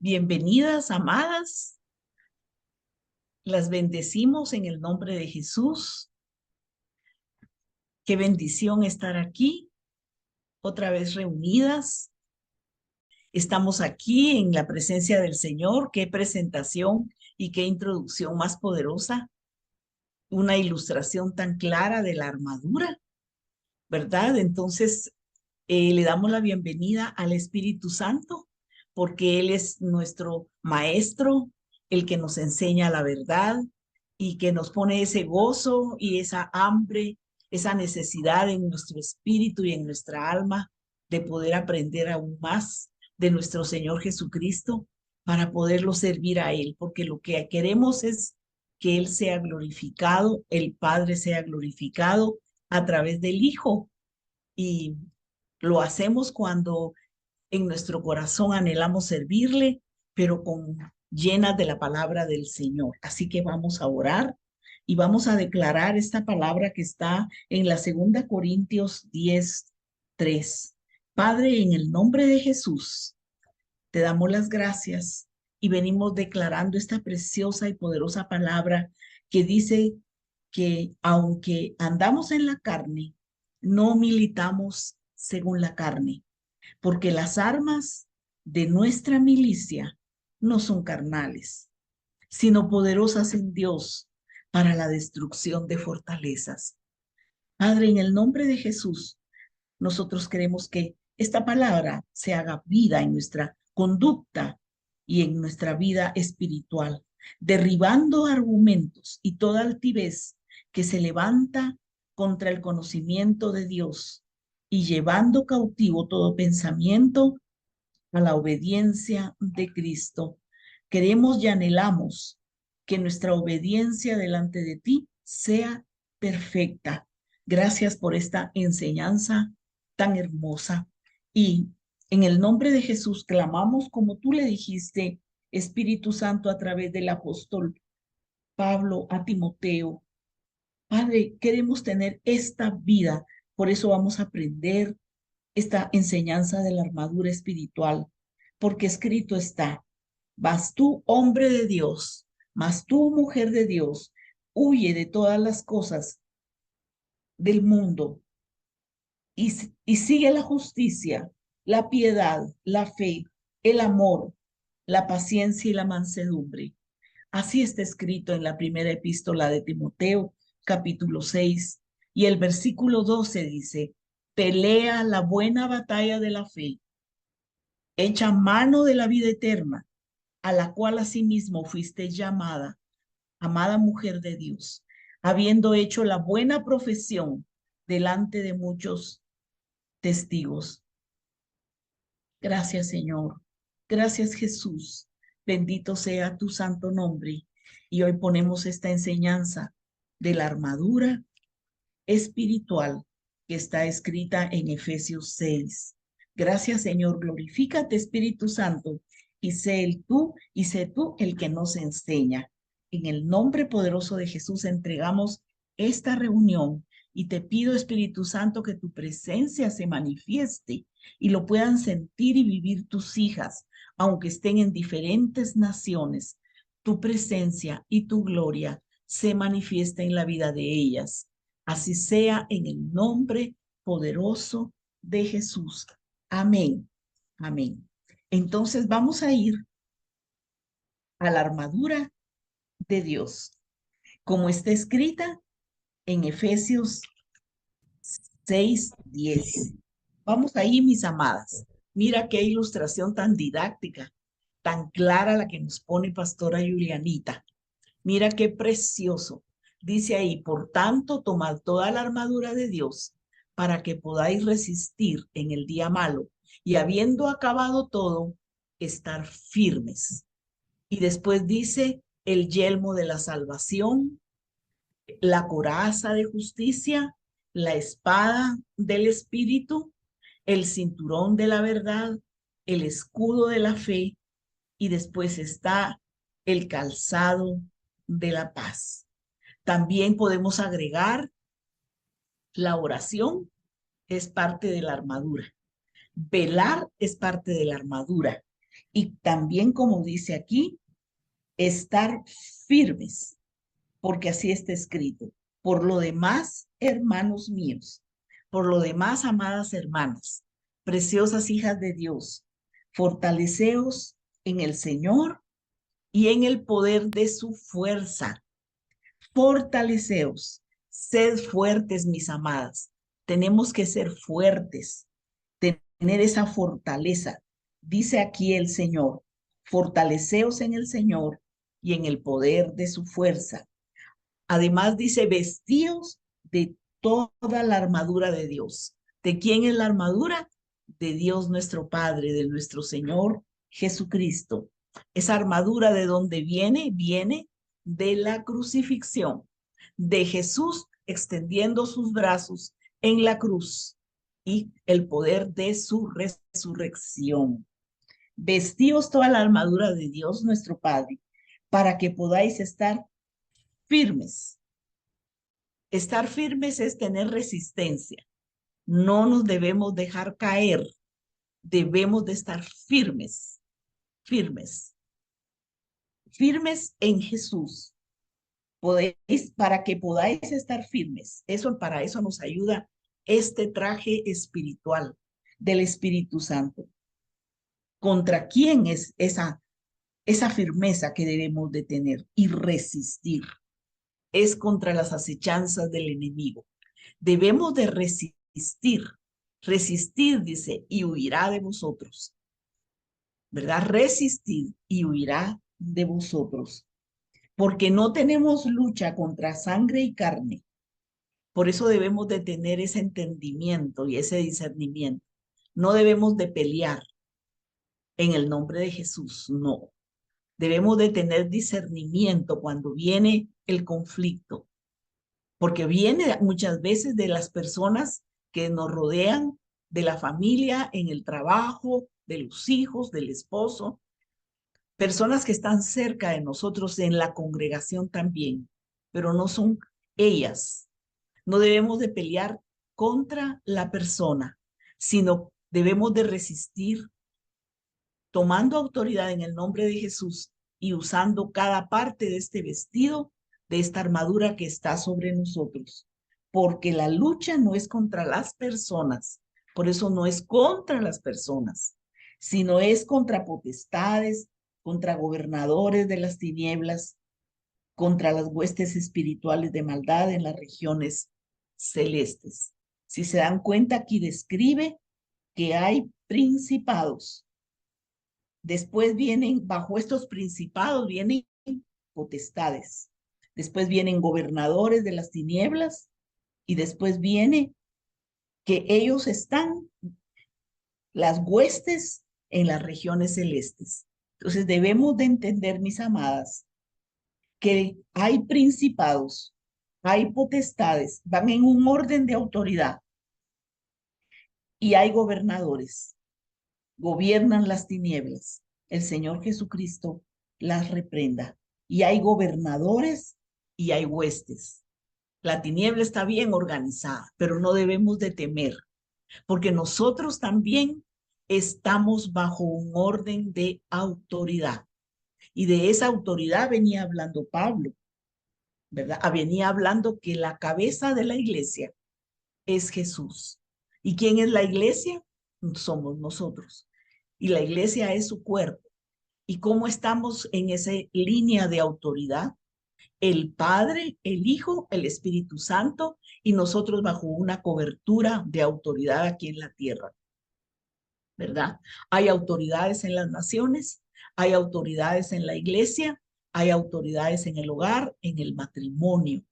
Bienvenidas, amadas. Las bendecimos en el nombre de Jesús. Qué bendición estar aquí, otra vez reunidas. Estamos aquí en la presencia del Señor. Qué presentación y qué introducción más poderosa. Una ilustración tan clara de la armadura, ¿verdad? Entonces, le damos la bienvenida al Espíritu Santo, porque Él es nuestro maestro, el que nos enseña la verdad y que nos pone ese gozo y esa hambre, esa necesidad en nuestro espíritu y en nuestra alma de poder aprender aún más de nuestro Señor Jesucristo para poderlo servir a Él, porque lo que queremos es que Él sea glorificado, el Padre sea glorificado a través del Hijo. Y lo hacemos cuando en nuestro corazón anhelamos servirle, pero con llenas de la palabra del Señor. Así que vamos a orar y vamos a declarar esta palabra que está en la 2 Corintios 10:3. Padre, en el nombre de Jesús, te damos las gracias y venimos declarando esta preciosa y poderosa palabra que dice que aunque andamos en la carne, no militamos según la carne, porque las armas de nuestra milicia no son carnales, sino poderosas en Dios para la destrucción de fortalezas. Padre, en el nombre de Jesús, nosotros queremos que esta palabra se haga vida en nuestra conducta y en nuestra vida espiritual, derribando argumentos y toda altivez que se levanta contra el conocimiento de Dios y llevando cautivo todo pensamiento a la obediencia de Cristo. Queremos y anhelamos que nuestra obediencia delante de ti sea perfecta. Gracias por esta enseñanza tan hermosa. Y en el nombre de Jesús clamamos como tú le dijiste, Espíritu Santo, a través del apóstol Pablo a Timoteo. Padre, queremos tener esta vida, por eso vamos a aprender esta enseñanza de la armadura espiritual, porque escrito está: mas tú, hombre de Dios, mas tú, mujer de Dios, huye de todas las cosas del mundo y sigue la justicia, la piedad, la fe, el amor, la paciencia y la mansedumbre. Así está escrito en la primera epístola de Timoteo, capítulo 6, y el versículo 12 dice: pelea la buena batalla de la fe, echa mano de la vida eterna, a la cual asimismo fuiste llamada, amada mujer de Dios, habiendo hecho la buena profesión delante de muchos testigos. Gracias, Señor. Gracias, Jesús. Bendito sea tu santo nombre. Y hoy ponemos esta enseñanza de la armadura espiritual que está escrita en Efesios 6. Gracias, Señor. Glorifícate, Espíritu Santo, y sé tú el que nos enseña. En el nombre poderoso de Jesús entregamos esta reunión y te pido, Espíritu Santo, que tu presencia se manifieste y lo puedan sentir y vivir tus hijas, aunque estén en diferentes naciones. Tu presencia y tu gloria se manifiesta en la vida de ellas. Así sea en el nombre poderoso de Jesús. Amén. Amén. Entonces vamos a ir a la armadura de Dios, como está escrita en Efesios 6:10. Vamos ahí, mis amadas. Mira qué ilustración tan didáctica, tan clara la que nos pone Pastora Julianita. Mira qué precioso. Dice ahí: por tanto, tomad toda la armadura de Dios para que podáis resistir en el día malo y habiendo acabado todo, estar firmes. Y después dice: el yelmo de la salvación, la coraza de justicia, la espada del Espíritu, el cinturón de la verdad, el escudo de la fe, y después está el calzado de la paz. También podemos agregar la oración, es parte de la armadura. Velar es parte de la armadura. Y también, como dice aquí, estar firmes, porque así está escrito. Por lo demás, hermanos míos, por lo demás, amadas hermanas, preciosas hijas de Dios, fortaleceos en el Señor y en el poder de su fuerza. Fortaleceos, sed fuertes, mis amadas. Tenemos que ser fuertes, tener esa fortaleza. Dice aquí el Señor, fortaleceos en el Señor y en el poder de su fuerza. Además dice, vestíos de toda la armadura de Dios. ¿De quién es la armadura? De Dios nuestro Padre, de nuestro Señor Jesucristo. Esa armadura de dónde viene, viene de la crucifixión, de Jesús extendiendo sus brazos en la cruz y el poder de su resurrección. Vestíos toda la armadura de Dios nuestro Padre para que podáis estar firmes. Estar firmes es tener resistencia. No nos debemos dejar caer. Debemos de estar firmes, firmes, firmes en Jesús. Podéis, para que podáis estar firmes. Para eso nos ayuda este traje espiritual del Espíritu Santo. ¿Contra quién es esa firmeza que debemos de tener y resistir? Es contra las acechanzas del enemigo. Debemos de resistir. Resistir, dice, y huirá de vosotros. ¿Verdad? Resistir y huirá de vosotros. Porque no tenemos lucha contra sangre y carne. Por eso debemos de tener ese entendimiento y ese discernimiento. No debemos de pelear en el nombre de Jesús, no. Debemos de tener discernimiento cuando viene el conflicto, porque viene muchas veces de las personas que nos rodean, de la familia, en el trabajo, de los hijos, del esposo, personas que están cerca de nosotros en la congregación también, pero no son ellas. No debemos de pelear contra la persona, sino debemos de resistir tomando autoridad en el nombre de Jesús y usando cada parte de este vestido, de esta armadura que está sobre nosotros. Porque la lucha no es contra las personas, por eso no es contra las personas, sino es contra potestades, contra gobernadores de las tinieblas, contra las huestes espirituales de maldad en las regiones celestes. Si se dan cuenta, aquí describe que hay principados. Después vienen, bajo estos principados, vienen potestades. Después vienen gobernadores de las tinieblas y después viene que ellos están, las huestes en las regiones celestes. Entonces debemos de entender, mis amadas, que hay principados, hay potestades, van en un orden de autoridad y hay gobernadores, gobiernan las tinieblas. El Señor Jesucristo las reprenda. Y hay gobernadores y hay huestes. La tiniebla está bien organizada, pero no debemos de temer, porque nosotros también estamos bajo un orden de autoridad. Y de esa autoridad venía hablando Pablo, ¿verdad? Venía hablando que la cabeza de la iglesia es Jesús. ¿Y quién es la iglesia? Somos nosotros. Y la iglesia es su cuerpo. ¿Y cómo estamos en esa línea de autoridad? El Padre, el Hijo, el Espíritu Santo y nosotros bajo una cobertura de autoridad aquí en la tierra, ¿verdad? Hay autoridades en las naciones, hay autoridades en la iglesia, hay autoridades en el hogar, en el matrimonio.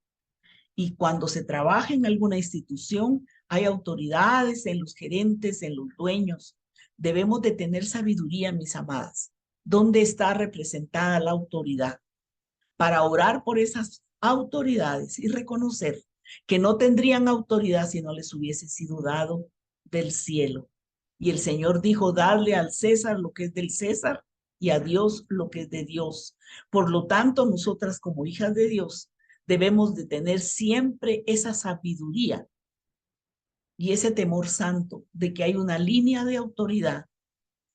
Y cuando se trabaja en alguna institución, hay autoridades en los gerentes, en los dueños. Debemos de tener sabiduría, mis amadas. ¿Dónde está representada la autoridad? Para orar por esas autoridades y reconocer que no tendrían autoridad si no les hubiese sido dado del cielo. Y el Señor dijo, darle al César lo que es del César y a Dios lo que es de Dios. Por lo tanto, nosotras como hijas de Dios debemos de tener siempre esa sabiduría y ese temor santo de que hay una línea de autoridad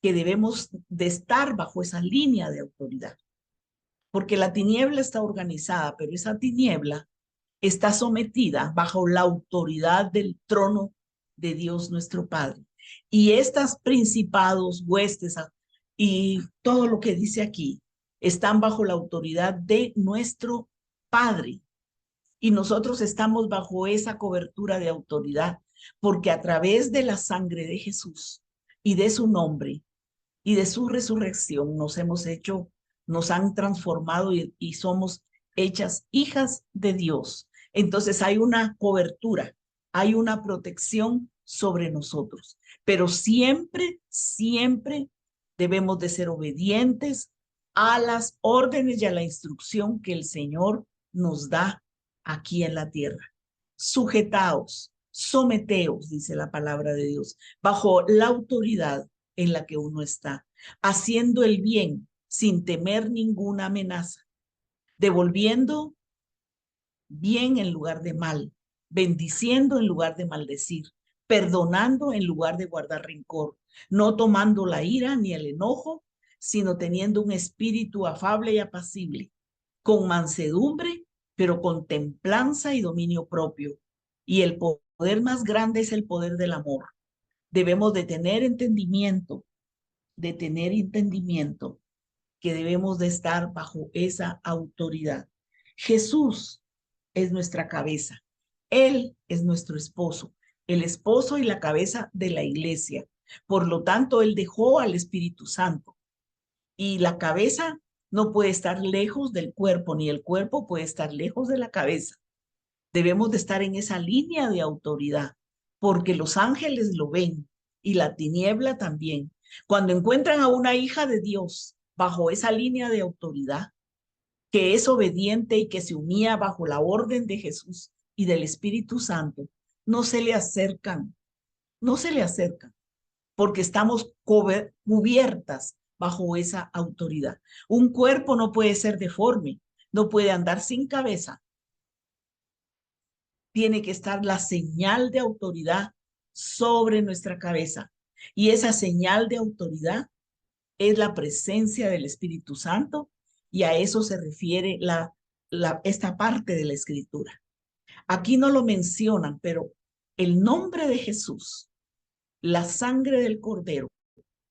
que debemos de estar bajo esa línea de autoridad, porque la tiniebla está organizada, pero esa tiniebla está sometida bajo la autoridad del trono de Dios nuestro Padre. Y estas principados, huestes y todo lo que dice aquí están bajo la autoridad de nuestro Padre. Y nosotros estamos bajo esa cobertura de autoridad, porque a través de la sangre de Jesús y de su nombre y de su resurrección nos han transformado y somos hechas hijas de Dios. Entonces hay una cobertura, hay una protección sobre nosotros, pero siempre, siempre debemos de ser obedientes a las órdenes y a la instrucción que el Señor nos da aquí en la tierra. Sujetaos, someteos, dice la palabra de Dios, bajo la autoridad en la que uno está, haciendo el bien sin temer ninguna amenaza, devolviendo bien en lugar de mal, bendiciendo en lugar de maldecir, perdonando en lugar de guardar rencor, no tomando la ira ni el enojo, sino teniendo un espíritu afable y apacible, con mansedumbre, pero con templanza y dominio propio. Y el poder más grande es el poder del amor. Debemos de tener entendimiento que debemos de estar bajo esa autoridad. Jesús es nuestra cabeza. Él es nuestro esposo, el esposo y la cabeza de la iglesia. Por lo tanto, Él dejó al Espíritu Santo y la cabeza no puede estar lejos del cuerpo, ni el cuerpo puede estar lejos de la cabeza. Debemos de estar en esa línea de autoridad, porque los ángeles lo ven y la tiniebla también. Cuando encuentran a una hija de Dios bajo esa línea de autoridad, que es obediente y que se unía bajo la orden de Jesús y del Espíritu Santo, no se le acercan, no se le acercan, porque estamos cubiertas bajo esa autoridad. Un cuerpo no puede ser deforme, no puede andar sin cabeza. Tiene que estar la señal de autoridad sobre nuestra cabeza. Y esa señal de autoridad es la presencia del Espíritu Santo, y a eso se refiere esta parte de la Escritura. Aquí no lo mencionan, pero el nombre de Jesús, la sangre del Cordero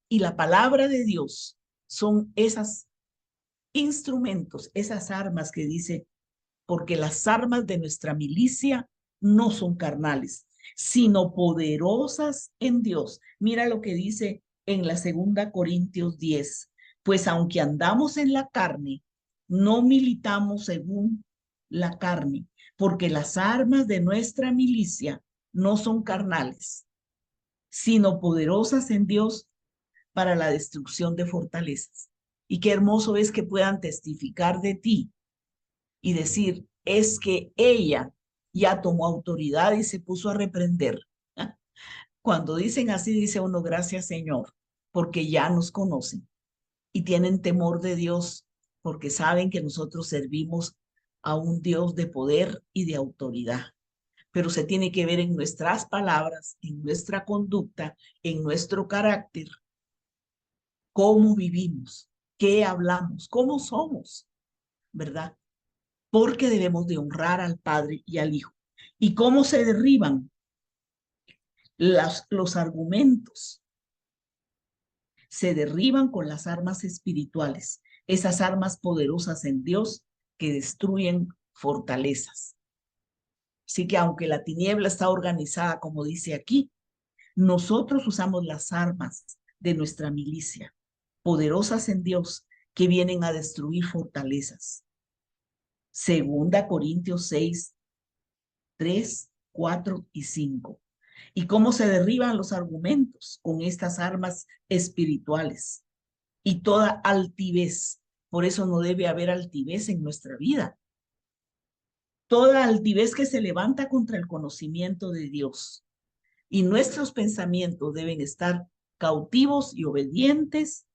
y la palabra de Dios son esos instrumentos, esas armas que dice, porque las armas de nuestra milicia no son carnales, sino poderosas en Dios. Mira lo que dice en la 2 Corintios 10. Pues aunque andamos en la carne, no militamos según la carne, porque las armas de nuestra milicia no son carnales, sino poderosas en Dios para la destrucción de fortalezas. Y qué hermoso es que puedan testificar de ti y decir, es que ella ya tomó autoridad y se puso a reprender. Cuando dicen así, dice uno, gracias Señor, porque ya nos conocen y tienen temor de Dios, porque saben que nosotros servimos a un Dios de poder y de autoridad. Pero se tiene que ver en nuestras palabras, en nuestra conducta, en nuestro carácter, cómo vivimos, qué hablamos, cómo somos, ¿verdad? Porque debemos de honrar al Padre y al Hijo. ¿Y cómo se derriban los argumentos? Se derriban con las armas espirituales, esas armas poderosas en Dios que destruyen fortalezas. Así que aunque la tiniebla está organizada, como dice aquí, nosotros usamos las armas de nuestra milicia, poderosas en Dios, que vienen a destruir fortalezas. 2 Corintios 6, 3, 4 y 5. ¿Y cómo se derriban los argumentos? Con estas armas espirituales y toda altivez. Por eso no debe haber altivez en nuestra vida. Toda altivez que se levanta contra el conocimiento de Dios. Y nuestros pensamientos deben estar cautivos y obedientes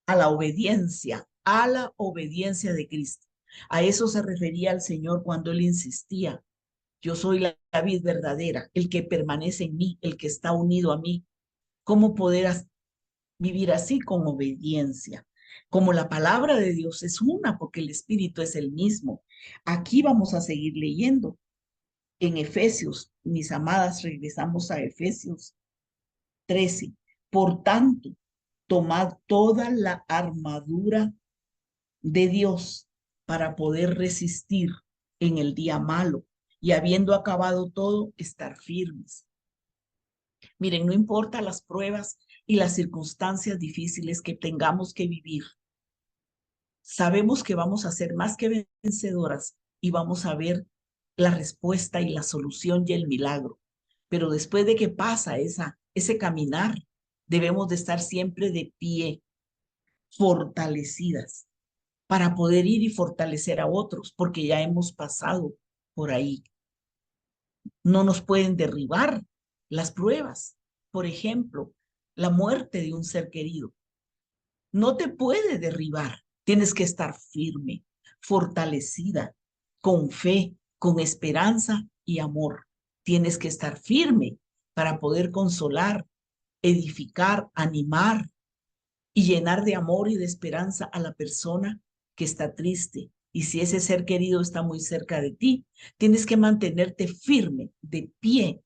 a la obediencia de Cristo. A eso se refería el Señor cuando Él insistía: yo soy la vid verdadera, el que permanece en mí, el que está unido a mí. ¿Cómo poder vivir así con obediencia. Como la palabra de Dios es una, porque el Espíritu es el mismo. Aquí vamos a seguir leyendo en Efesios, mis amadas, regresamos a Efesios 13. Por tanto, tomad toda la armadura de Dios para poder resistir en el día malo y habiendo acabado todo, estar firmes. Miren, no importa las pruebas y las circunstancias difíciles que tengamos que vivir, sabemos que vamos a ser más que vencedoras y vamos a ver la respuesta y la solución y el milagro. Pero después de que pasa ese caminar, debemos de estar siempre de pie, fortalecidas, para poder ir y fortalecer a otros, porque ya hemos pasado por ahí. No nos pueden derribar las pruebas. Por ejemplo, la muerte de un ser querido. No te puede derribar. Tienes que estar firme, fortalecida, con fe, con esperanza y amor. Tienes que estar firme para poder consolar, edificar, animar y llenar de amor y de esperanza a la persona que está triste. Y si ese ser querido está muy cerca de ti, tienes que mantenerte firme, de pie,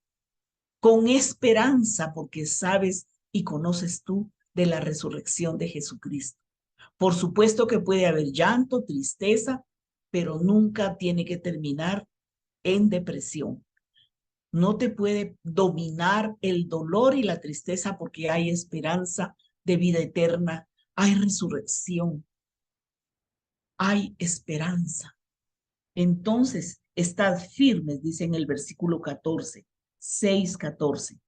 con esperanza, porque sabes y conoces tú de la resurrección de Jesucristo. Por supuesto que puede haber llanto, tristeza, pero nunca tiene que terminar en depresión. No te puede dominar el dolor y la tristeza porque hay esperanza de vida eterna, hay resurrección, hay esperanza. Entonces, estad firmes, dice en el versículo 14, 6:14,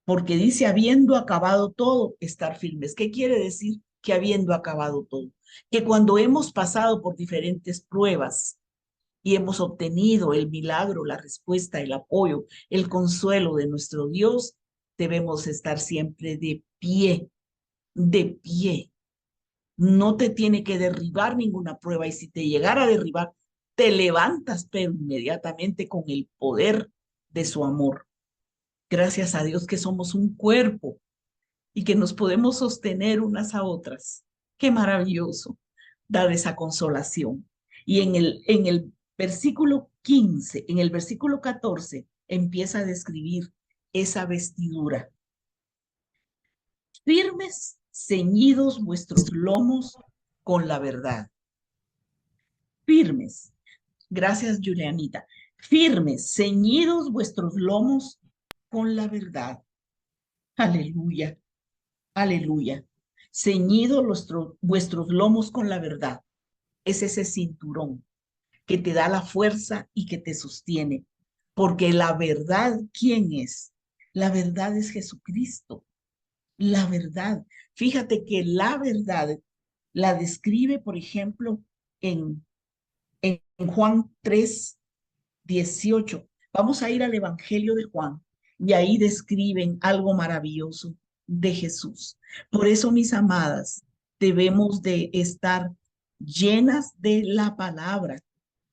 porque dice, habiendo acabado todo, estar firmes. ¿Qué quiere decir que habiendo acabado todo? Que cuando hemos pasado por diferentes pruebas y hemos obtenido el milagro, la respuesta, el apoyo, el consuelo de nuestro Dios, debemos estar siempre de pie, de pie. No te tiene que derribar ninguna prueba y si te llegara a derribar, te levantas pero inmediatamente con el poder de su amor. Gracias a Dios que somos un cuerpo y que nos podemos sostener unas a otras. Qué maravilloso dar esa consolación. Y en el versículo 15, en el versículo 14, empieza a describir esa vestidura. Firmes, ceñidos vuestros lomos con la verdad. Firmes. Gracias, Julianita. Firmes, ceñidos vuestros lomos con la verdad. Aleluya. Aleluya. Ceñidos vuestros lomos con la verdad. Es ese cinturón que te da la fuerza y que te sostiene. Porque la verdad, ¿quién es? La verdad es Jesucristo. La verdad. Fíjate que la verdad la describe, por ejemplo, en Juan 3:18. Vamos a ir al Evangelio de Juan y ahí describen algo maravilloso de Jesús. Por eso, mis amadas, debemos de estar llenas de la palabra,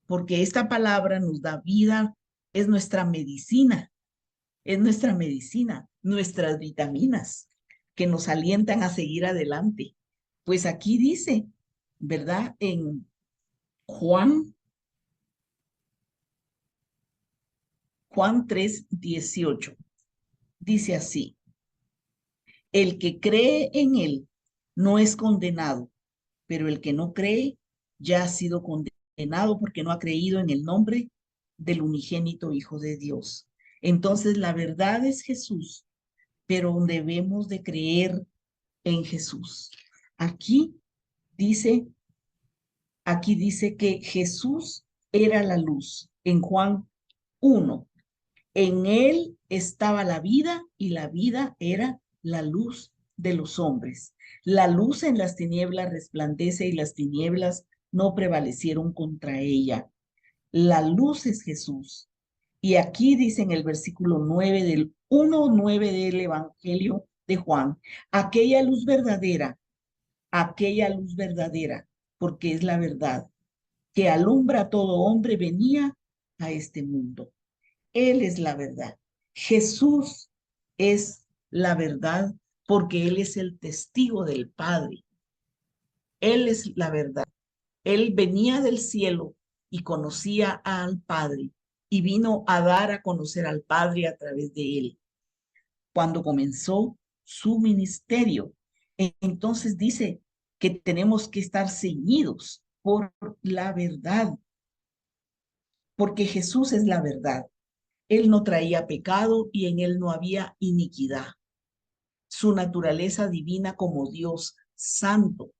porque esta palabra nos da vida, es nuestra medicina, nuestras vitaminas que nos alientan a seguir adelante. Pues aquí dice, ¿verdad? En Juan 3:18. Dice así, el que cree en él no es condenado, pero el que no cree ya ha sido condenado porque no ha creído en el nombre del unigénito Hijo de Dios. Entonces la verdad es Jesús, pero debemos de creer en Jesús. Aquí dice, aquí dice que Jesús era la luz. En Juan 1, en él estaba la vida y la vida era la luz de los hombres. La luz en las tinieblas resplandece y las tinieblas no prevalecieron contra ella. La luz es Jesús. Y aquí dice en el versículo 9 del 1:9 del Evangelio de Juan, aquella luz verdadera, porque es la verdad, que alumbra a todo hombre, venía a este mundo. Él es la verdad. Jesús es la verdad porque Él es el testigo del Padre. Él es la verdad. Él venía del cielo y conocía al Padre y vino a dar a conocer al Padre a través de él. Cuando comenzó su ministerio, entonces dice que tenemos que estar ceñidos por la verdad, porque Jesús es la verdad. Él no traía pecado y en él no había iniquidad. Su naturaleza divina como Dios santo.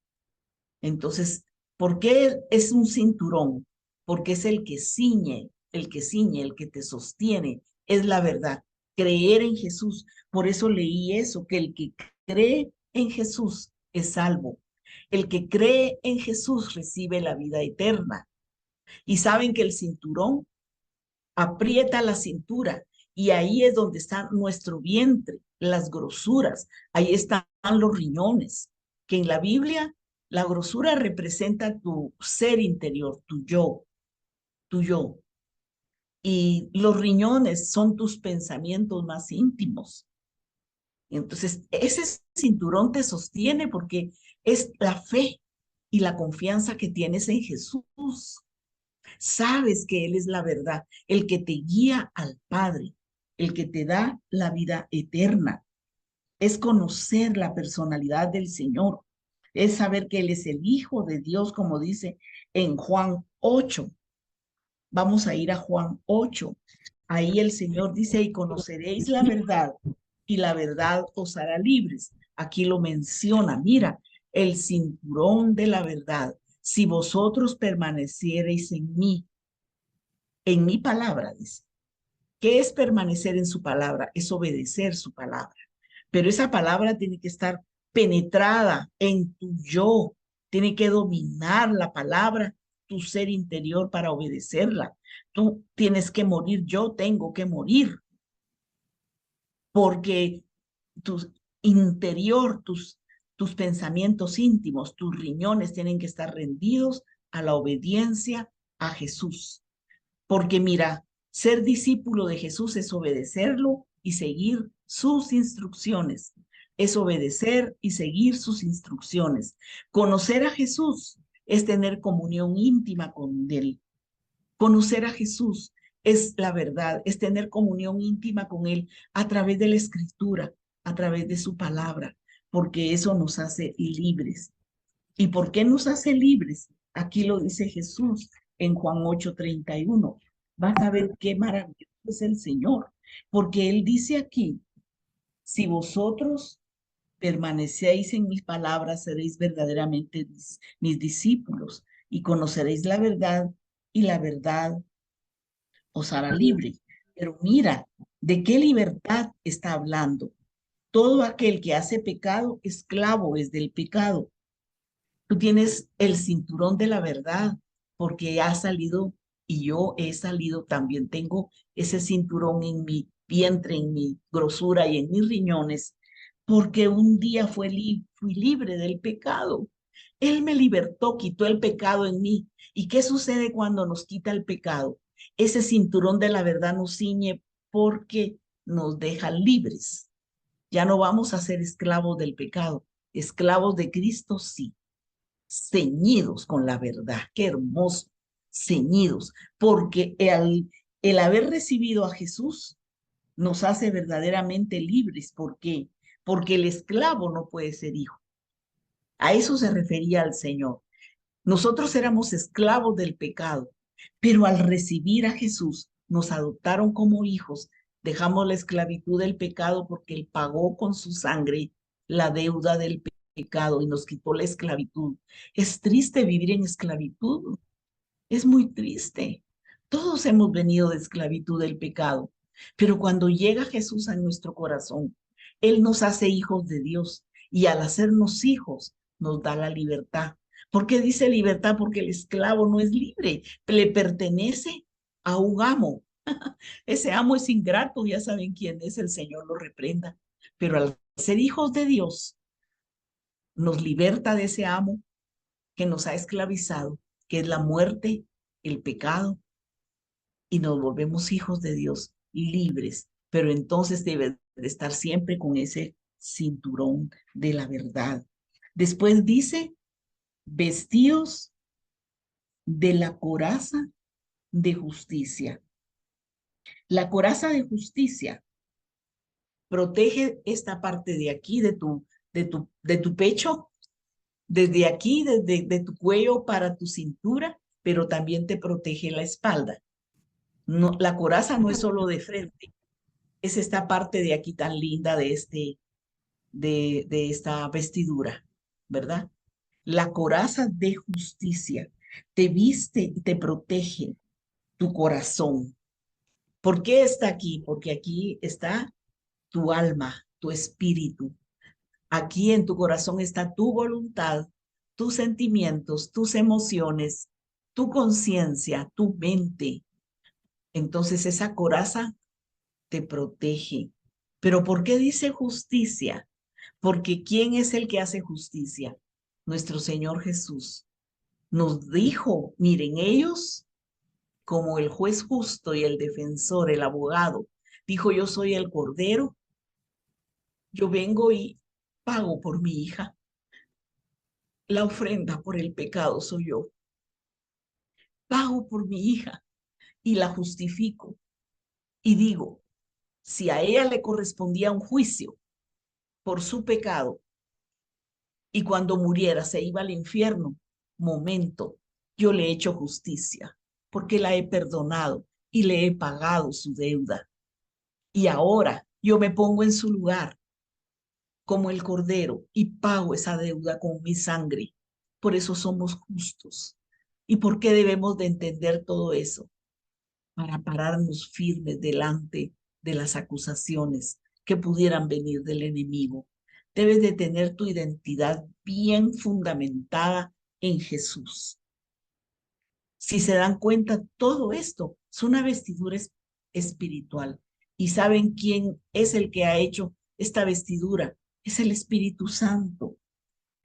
Entonces, ¿por qué es un cinturón? Porque es el que te sostiene, es la verdad. Creer en Jesús. Por eso leí eso, que el que cree en Jesús es salvo. El que cree en Jesús recibe la vida eterna. Y saben que el cinturón aprieta la cintura y ahí es donde está nuestro vientre, las grosuras, ahí están los riñones, que en la Biblia la grosura representa tu ser interior, tu yo, y los riñones son tus pensamientos más íntimos. Entonces, ese cinturón te sostiene porque es la fe y la confianza que tienes en Jesús. Sabes que Él es la verdad, el que te guía al Padre, el que te da la vida eterna. Es conocer la personalidad del Señor, es saber que Él es el Hijo de Dios, como dice en Juan 8. Vamos a ir a Juan 8. Ahí el Señor dice, y conoceréis la verdad, y la verdad os hará libres. Aquí lo menciona, mira, el cinturón de la verdad. Si vosotros permaneciereis en mi palabra, dice. ¿Qué es permanecer en su palabra? Es obedecer su palabra. Pero esa palabra tiene que estar penetrada en tu yo, tiene que dominar la palabra, tu ser interior para obedecerla. Tú tienes que morir, yo tengo que morir, porque tu interior, tus pensamientos íntimos, tus riñones tienen que estar rendidos a la obediencia a Jesús. Porque mira, ser discípulo de Jesús es obedecerlo y seguir sus instrucciones. Es obedecer y seguir sus instrucciones. Conocer a Jesús es tener comunión íntima con Él. Conocer a Jesús es la verdad, es tener comunión íntima con Él a través de la Escritura, a través de su palabra, porque eso nos hace libres. ¿Y por qué nos hace libres? Aquí lo dice Jesús en Juan 8:31. Vas a ver qué maravilloso es el Señor, porque Él dice aquí, si vosotros permanecéis en mis palabras, seréis verdaderamente mis discípulos y conoceréis la verdad y la verdad os hará libre. Pero mira, ¿de qué libertad está hablando? Todo aquel que hace pecado, esclavo es del pecado. Tú tienes el cinturón de la verdad porque has salido y yo he salido también. Tengo ese cinturón en mi vientre, en mi grosura y en mis riñones porque un día fui libre del pecado. Él me libertó, quitó el pecado en mí. ¿Y qué sucede cuando nos quita el pecado? Ese cinturón de la verdad nos ciñe porque nos deja libres. Ya no vamos a ser esclavos del pecado. Esclavos de Cristo, sí, ceñidos con la verdad. Qué hermoso, ceñidos, porque el haber recibido a Jesús nos hace verdaderamente libres. ¿Por qué? Porque el esclavo no puede ser hijo. A eso se refería al Señor. Nosotros éramos esclavos del pecado, pero al recibir a Jesús nos adoptaron como hijos. Dejamos la esclavitud del pecado porque Él pagó con su sangre la deuda del pecado y nos quitó la esclavitud. Es triste vivir en esclavitud, es muy triste. Todos hemos venido de esclavitud del pecado, pero cuando llega Jesús a nuestro corazón, Él nos hace hijos de Dios y al hacernos hijos nos da la libertad. ¿Por qué dice libertad? Porque el esclavo no es libre, le pertenece a un amo. Ese amo es ingrato, ya saben quién es, el Señor lo reprenda. Pero al ser hijos de Dios, nos liberta de ese amo que nos ha esclavizado, que es la muerte, el pecado, y nos volvemos hijos de Dios libres, pero entonces debe de estar siempre con ese cinturón de la verdad. Después dice, vestidos de la coraza de justicia. La coraza de justicia protege esta parte de aquí, de tu pecho, desde aquí, desde de tu cuello para tu cintura, pero también te protege la espalda. No, la coraza no es solo de frente, es esta parte de aquí tan linda de esta vestidura, ¿verdad? La coraza de justicia te viste y te protege tu corazón. ¿Por qué está aquí? Porque aquí está tu alma, tu espíritu. Aquí en tu corazón está tu voluntad, tus sentimientos, tus emociones, tu conciencia, tu mente. Entonces esa coraza te protege. ¿Pero por qué dice justicia? Porque ¿quién es el que hace justicia? Nuestro Señor Jesús. Nos dijo, miren, ellos como el juez justo y el defensor, el abogado, dijo, yo soy el cordero, yo vengo y pago por mi hija. La ofrenda por el pecado soy yo. Pago por mi hija y la justifico. Y digo, si a ella le correspondía un juicio por su pecado y cuando muriera se iba al infierno, momento, yo le he hecho justicia porque la he perdonado y le he pagado su deuda. Y ahora yo me pongo en su lugar como el cordero y pago esa deuda con mi sangre. Por eso somos justos. ¿Y por qué debemos de entender todo eso? Para pararnos firmes delante de las acusaciones que pudieran venir del enemigo. Debes de tener tu identidad bien fundamentada en Jesús. Si se dan cuenta, todo esto es una vestidura espiritual. ¿Y saben quién es el que ha hecho esta vestidura? Es el Espíritu Santo.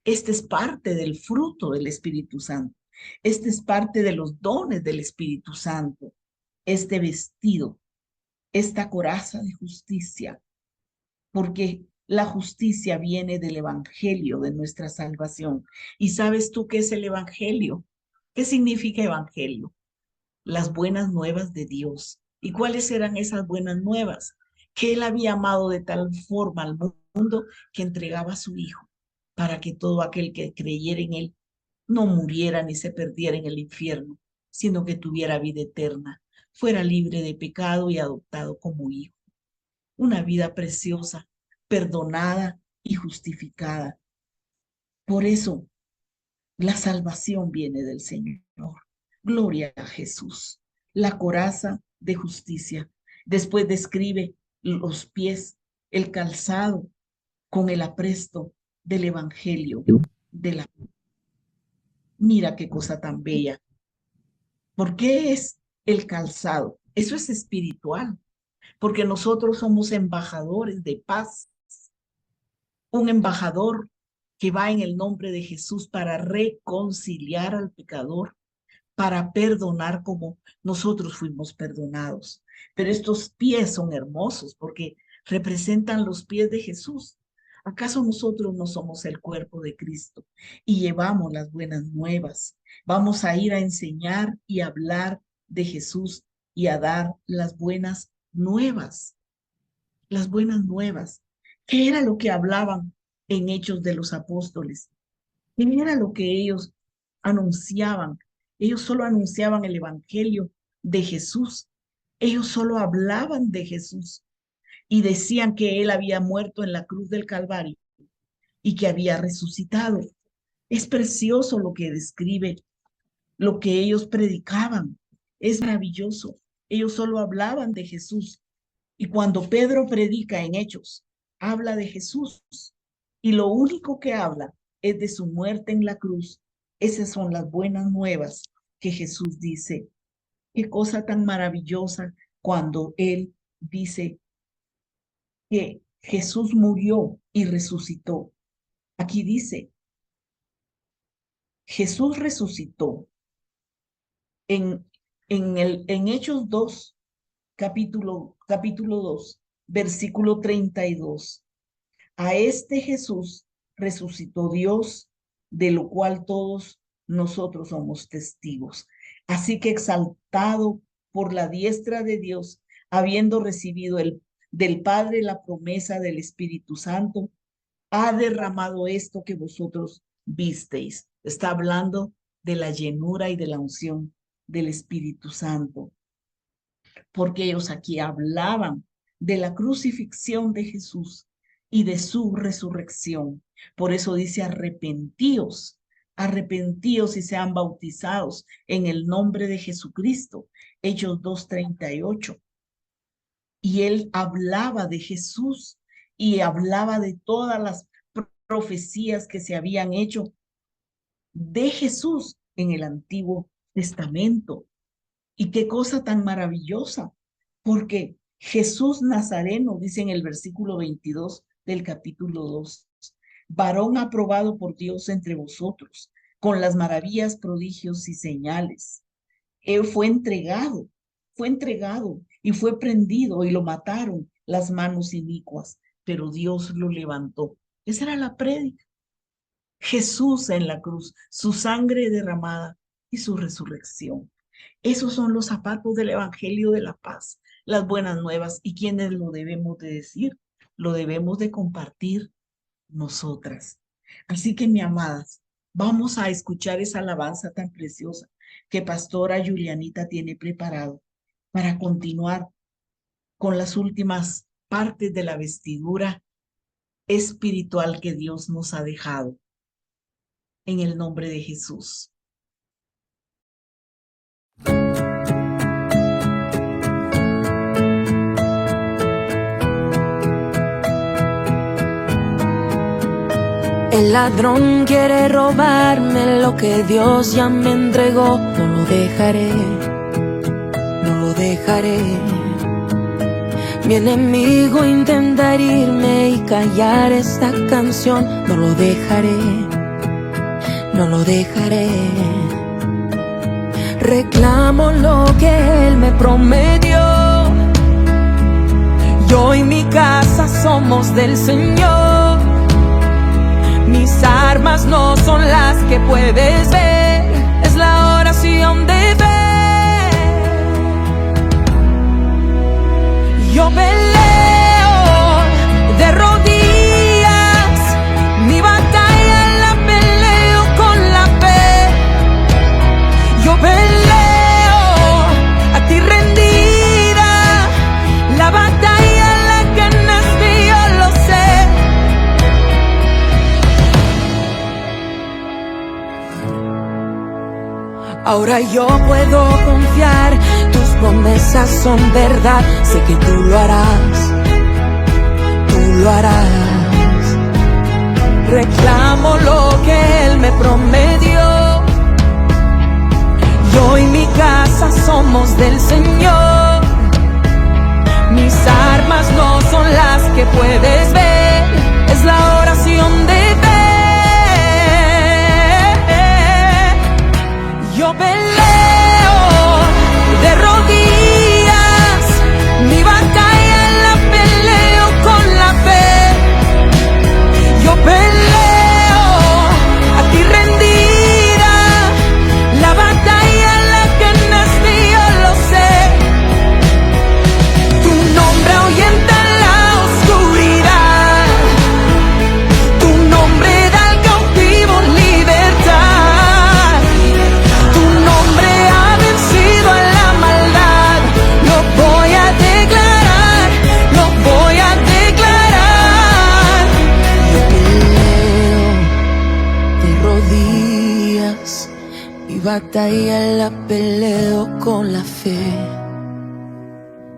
Este es parte del fruto del Espíritu Santo. Este es parte de los dones del Espíritu Santo. Este vestido, esta coraza de justicia, porque la justicia viene del Evangelio de nuestra salvación. ¿Y sabes tú qué es el Evangelio? ¿Qué significa Evangelio? Las buenas nuevas de Dios. ¿Y cuáles eran esas buenas nuevas? Que Él había amado de tal forma al mundo que entregaba a su Hijo para que todo aquel que creyera en Él no muriera ni se perdiera en el infierno, sino que tuviera vida eterna, fuera libre de pecado y adoptado como hijo. Una vida preciosa, perdonada y justificada. Por eso la salvación viene del Señor. Gloria a Jesús. La coraza de justicia. Después describe los pies, el calzado con el apresto del Evangelio. De la... Mira qué cosa tan bella. ¿Por qué es el calzado? Eso es espiritual, porque nosotros somos embajadores de paz. Un embajador que va en el nombre de Jesús para reconciliar al pecador, para perdonar como nosotros fuimos perdonados. Pero estos pies son hermosos porque representan los pies de Jesús. ¿Acaso nosotros no somos el cuerpo de Cristo y llevamos las buenas nuevas? Vamos a ir a enseñar y hablar de Jesús y a dar las buenas nuevas, las buenas nuevas. ¿Qué era lo que hablaban en Hechos de los Apóstoles? ¿Qué era lo que ellos anunciaban? Ellos solo anunciaban el Evangelio de Jesús. Ellos solo hablaban de Jesús y decían que Él había muerto en la cruz del Calvario y que había resucitado. Es precioso lo que describe, lo que ellos predicaban. Es maravilloso. Ellos solo hablaban de Jesús. Y cuando Pedro predica en Hechos, habla de Jesús. Y lo único que habla es de su muerte en la cruz. Esas son las buenas nuevas que Jesús dice. Qué cosa tan maravillosa cuando Él dice que Jesús murió y resucitó. Aquí dice, Jesús resucitó en, en Hechos 2, capítulo 2, versículo 32. A este Jesús resucitó Dios, de lo cual todos nosotros somos testigos. Así que exaltado por la diestra de Dios, habiendo recibido del Padre la promesa del Espíritu Santo, ha derramado esto que vosotros visteis. Está hablando de la llenura y de la unción del Espíritu Santo, porque ellos aquí hablaban de la crucifixión de Jesús y de su resurrección. Por eso dice arrepentíos, arrepentíos y sean bautizados en el nombre de Jesucristo. Hechos 2:38. Y él hablaba de Jesús y hablaba de todas las profecías que se habían hecho de Jesús en el Antiguo Testamento. Y qué cosa tan maravillosa, porque Jesús Nazareno, dice en el versículo 22 del capítulo 2, varón aprobado por Dios entre vosotros, con las maravillas, prodigios y señales. Él fue entregado y fue prendido y lo mataron las manos inicuas, pero Dios lo levantó. Esa era la prédica. Jesús en la cruz, su sangre derramada y su resurrección. Esos son los zapatos del Evangelio de la paz, las buenas nuevas. ¿Y quiénes lo debemos de decir? Lo debemos de compartir nosotras. Así que, mi amadas, vamos a escuchar esa alabanza tan preciosa que Pastora Julianita tiene preparado para continuar con las últimas partes de la vestidura espiritual que Dios nos ha dejado. En el nombre de Jesús. El ladrón quiere robarme lo que Dios ya me entregó. No lo dejaré, no lo dejaré. Mi enemigo intenta herirme y callar esta canción. No lo dejaré, no lo dejaré. Reclamo lo que Él me prometió. Yo y mi casa somos del Señor. Mis armas no son las que puedes ver, es la oración de fe. Yo peleo de rodillas, mi batalla la peleo con la fe. Yo peleo a ti rendida, la batalla la ganaste, yo lo sé. Ahora yo puedo confiar, tus promesas son verdad. Sé que tú lo harás, tú lo harás. Reclamo lo que Él me prometió. Yo y mi casa somos del Señor. Mis armas no son las que puedes ver, es la oración de fe. Yo peleo de rodillas, mi batalla la peleo con la fe. Yo peleo a ti rendida, la batalla la ganaste, yo lo sé. Tu nombre ahuyenta la oscuridad, tu nombre da al cautivo libertad. Batalla la peleo con la fe.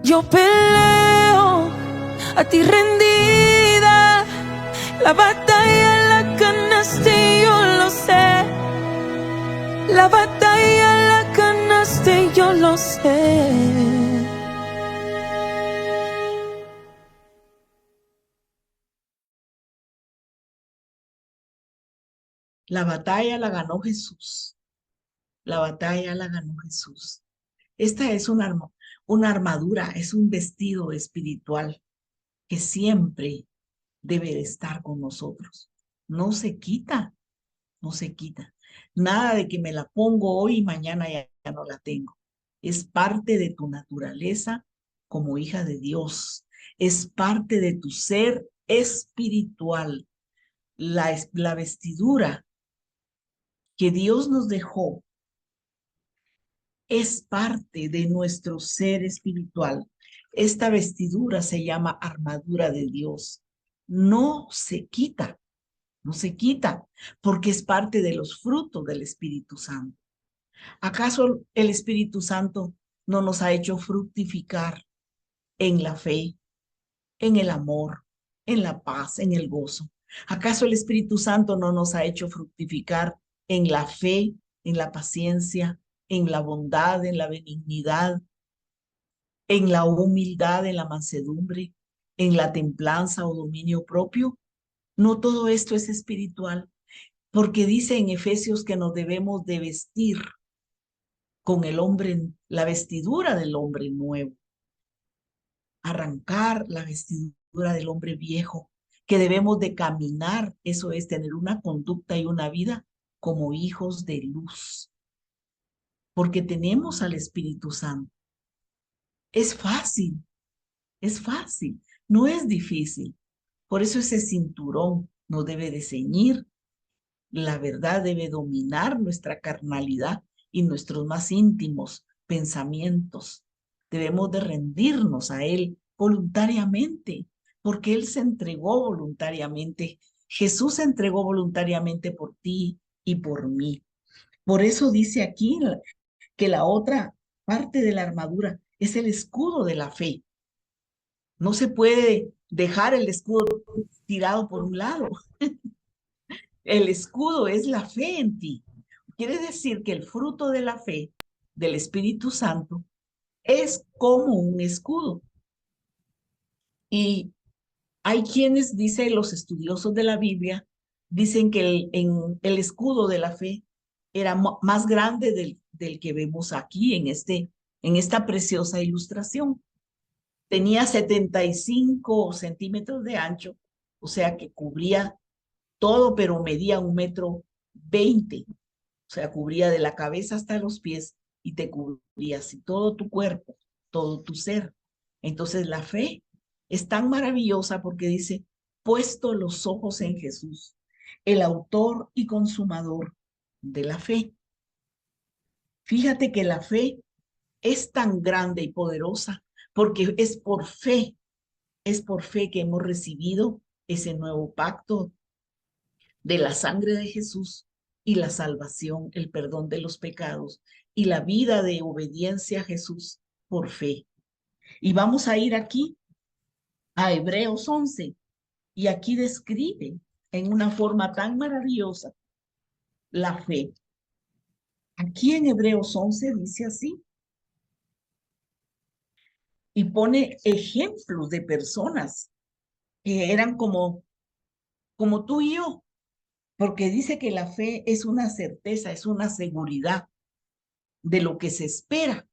Yo peleo a ti rendida, la batalla la ganaste, yo lo sé. La batalla la ganaste, yo lo sé. La batalla la ganó Jesús. La batalla la ganó Jesús. Esta es una armadura, es un vestido espiritual que siempre debe de estar con nosotros. No se quita, no se quita. Nada de que me la pongo hoy y mañana ya no la tengo. Es parte de tu naturaleza como hija de Dios. Es parte de tu ser espiritual. La vestidura que Dios nos dejó es parte de nuestro ser espiritual. Esta vestidura se llama armadura de Dios. No se quita, no se quita, porque es parte de los frutos del Espíritu Santo. ¿Acaso el Espíritu Santo no nos ha hecho fructificar en la fe, en el amor, en la paz, en el gozo? ¿Acaso el Espíritu Santo no nos ha hecho fructificar en la fe, en la paciencia, en la bondad, en la benignidad, en la humildad, en la mansedumbre, en la templanza o dominio propio? No todo esto es espiritual, porque dice en Efesios que nos debemos de vestir con el hombre, la vestidura del hombre nuevo, arrancar la vestidura del hombre viejo, que debemos de caminar, eso es tener una conducta y una vida como hijos de luz, porque tenemos al Espíritu Santo. Es fácil, no es difícil. Por eso ese cinturón nos debe de ceñir, la verdad debe dominar nuestra carnalidad y nuestros más íntimos pensamientos. Debemos de rendirnos a Él voluntariamente, porque Él se entregó voluntariamente. Jesús se entregó voluntariamente por ti y por mí. Por eso dice aquí que la otra parte de la armadura es el escudo de la fe. No se puede dejar el escudo tirado por un lado. El escudo es la fe en ti. Quiere decir que el fruto de la fe del Espíritu Santo es como un escudo. Y hay quienes dicen, los estudiosos de la Biblia, dicen que el escudo de la fe era más grande del que vemos aquí en esta preciosa ilustración. Tenía 75 centímetros de ancho, o sea que cubría todo, pero medía 1,20 m. O sea, cubría de la cabeza hasta los pies y te cubría así todo tu cuerpo, todo tu ser. Entonces la fe es tan maravillosa porque dice, puesto los ojos en Jesús, el autor y consumador de la fe. Fíjate que la fe es tan grande y poderosa porque es por fe que hemos recibido ese nuevo pacto de la sangre de Jesús y la salvación, el perdón de los pecados y la vida de obediencia a Jesús por fe. Y vamos a ir aquí a Hebreos 11 y aquí describe en una forma tan maravillosa la fe. Aquí en Hebreos 11 dice así y pone ejemplos de personas que eran como tú y yo, porque dice que la fe es una certeza, es una seguridad de lo que se espera.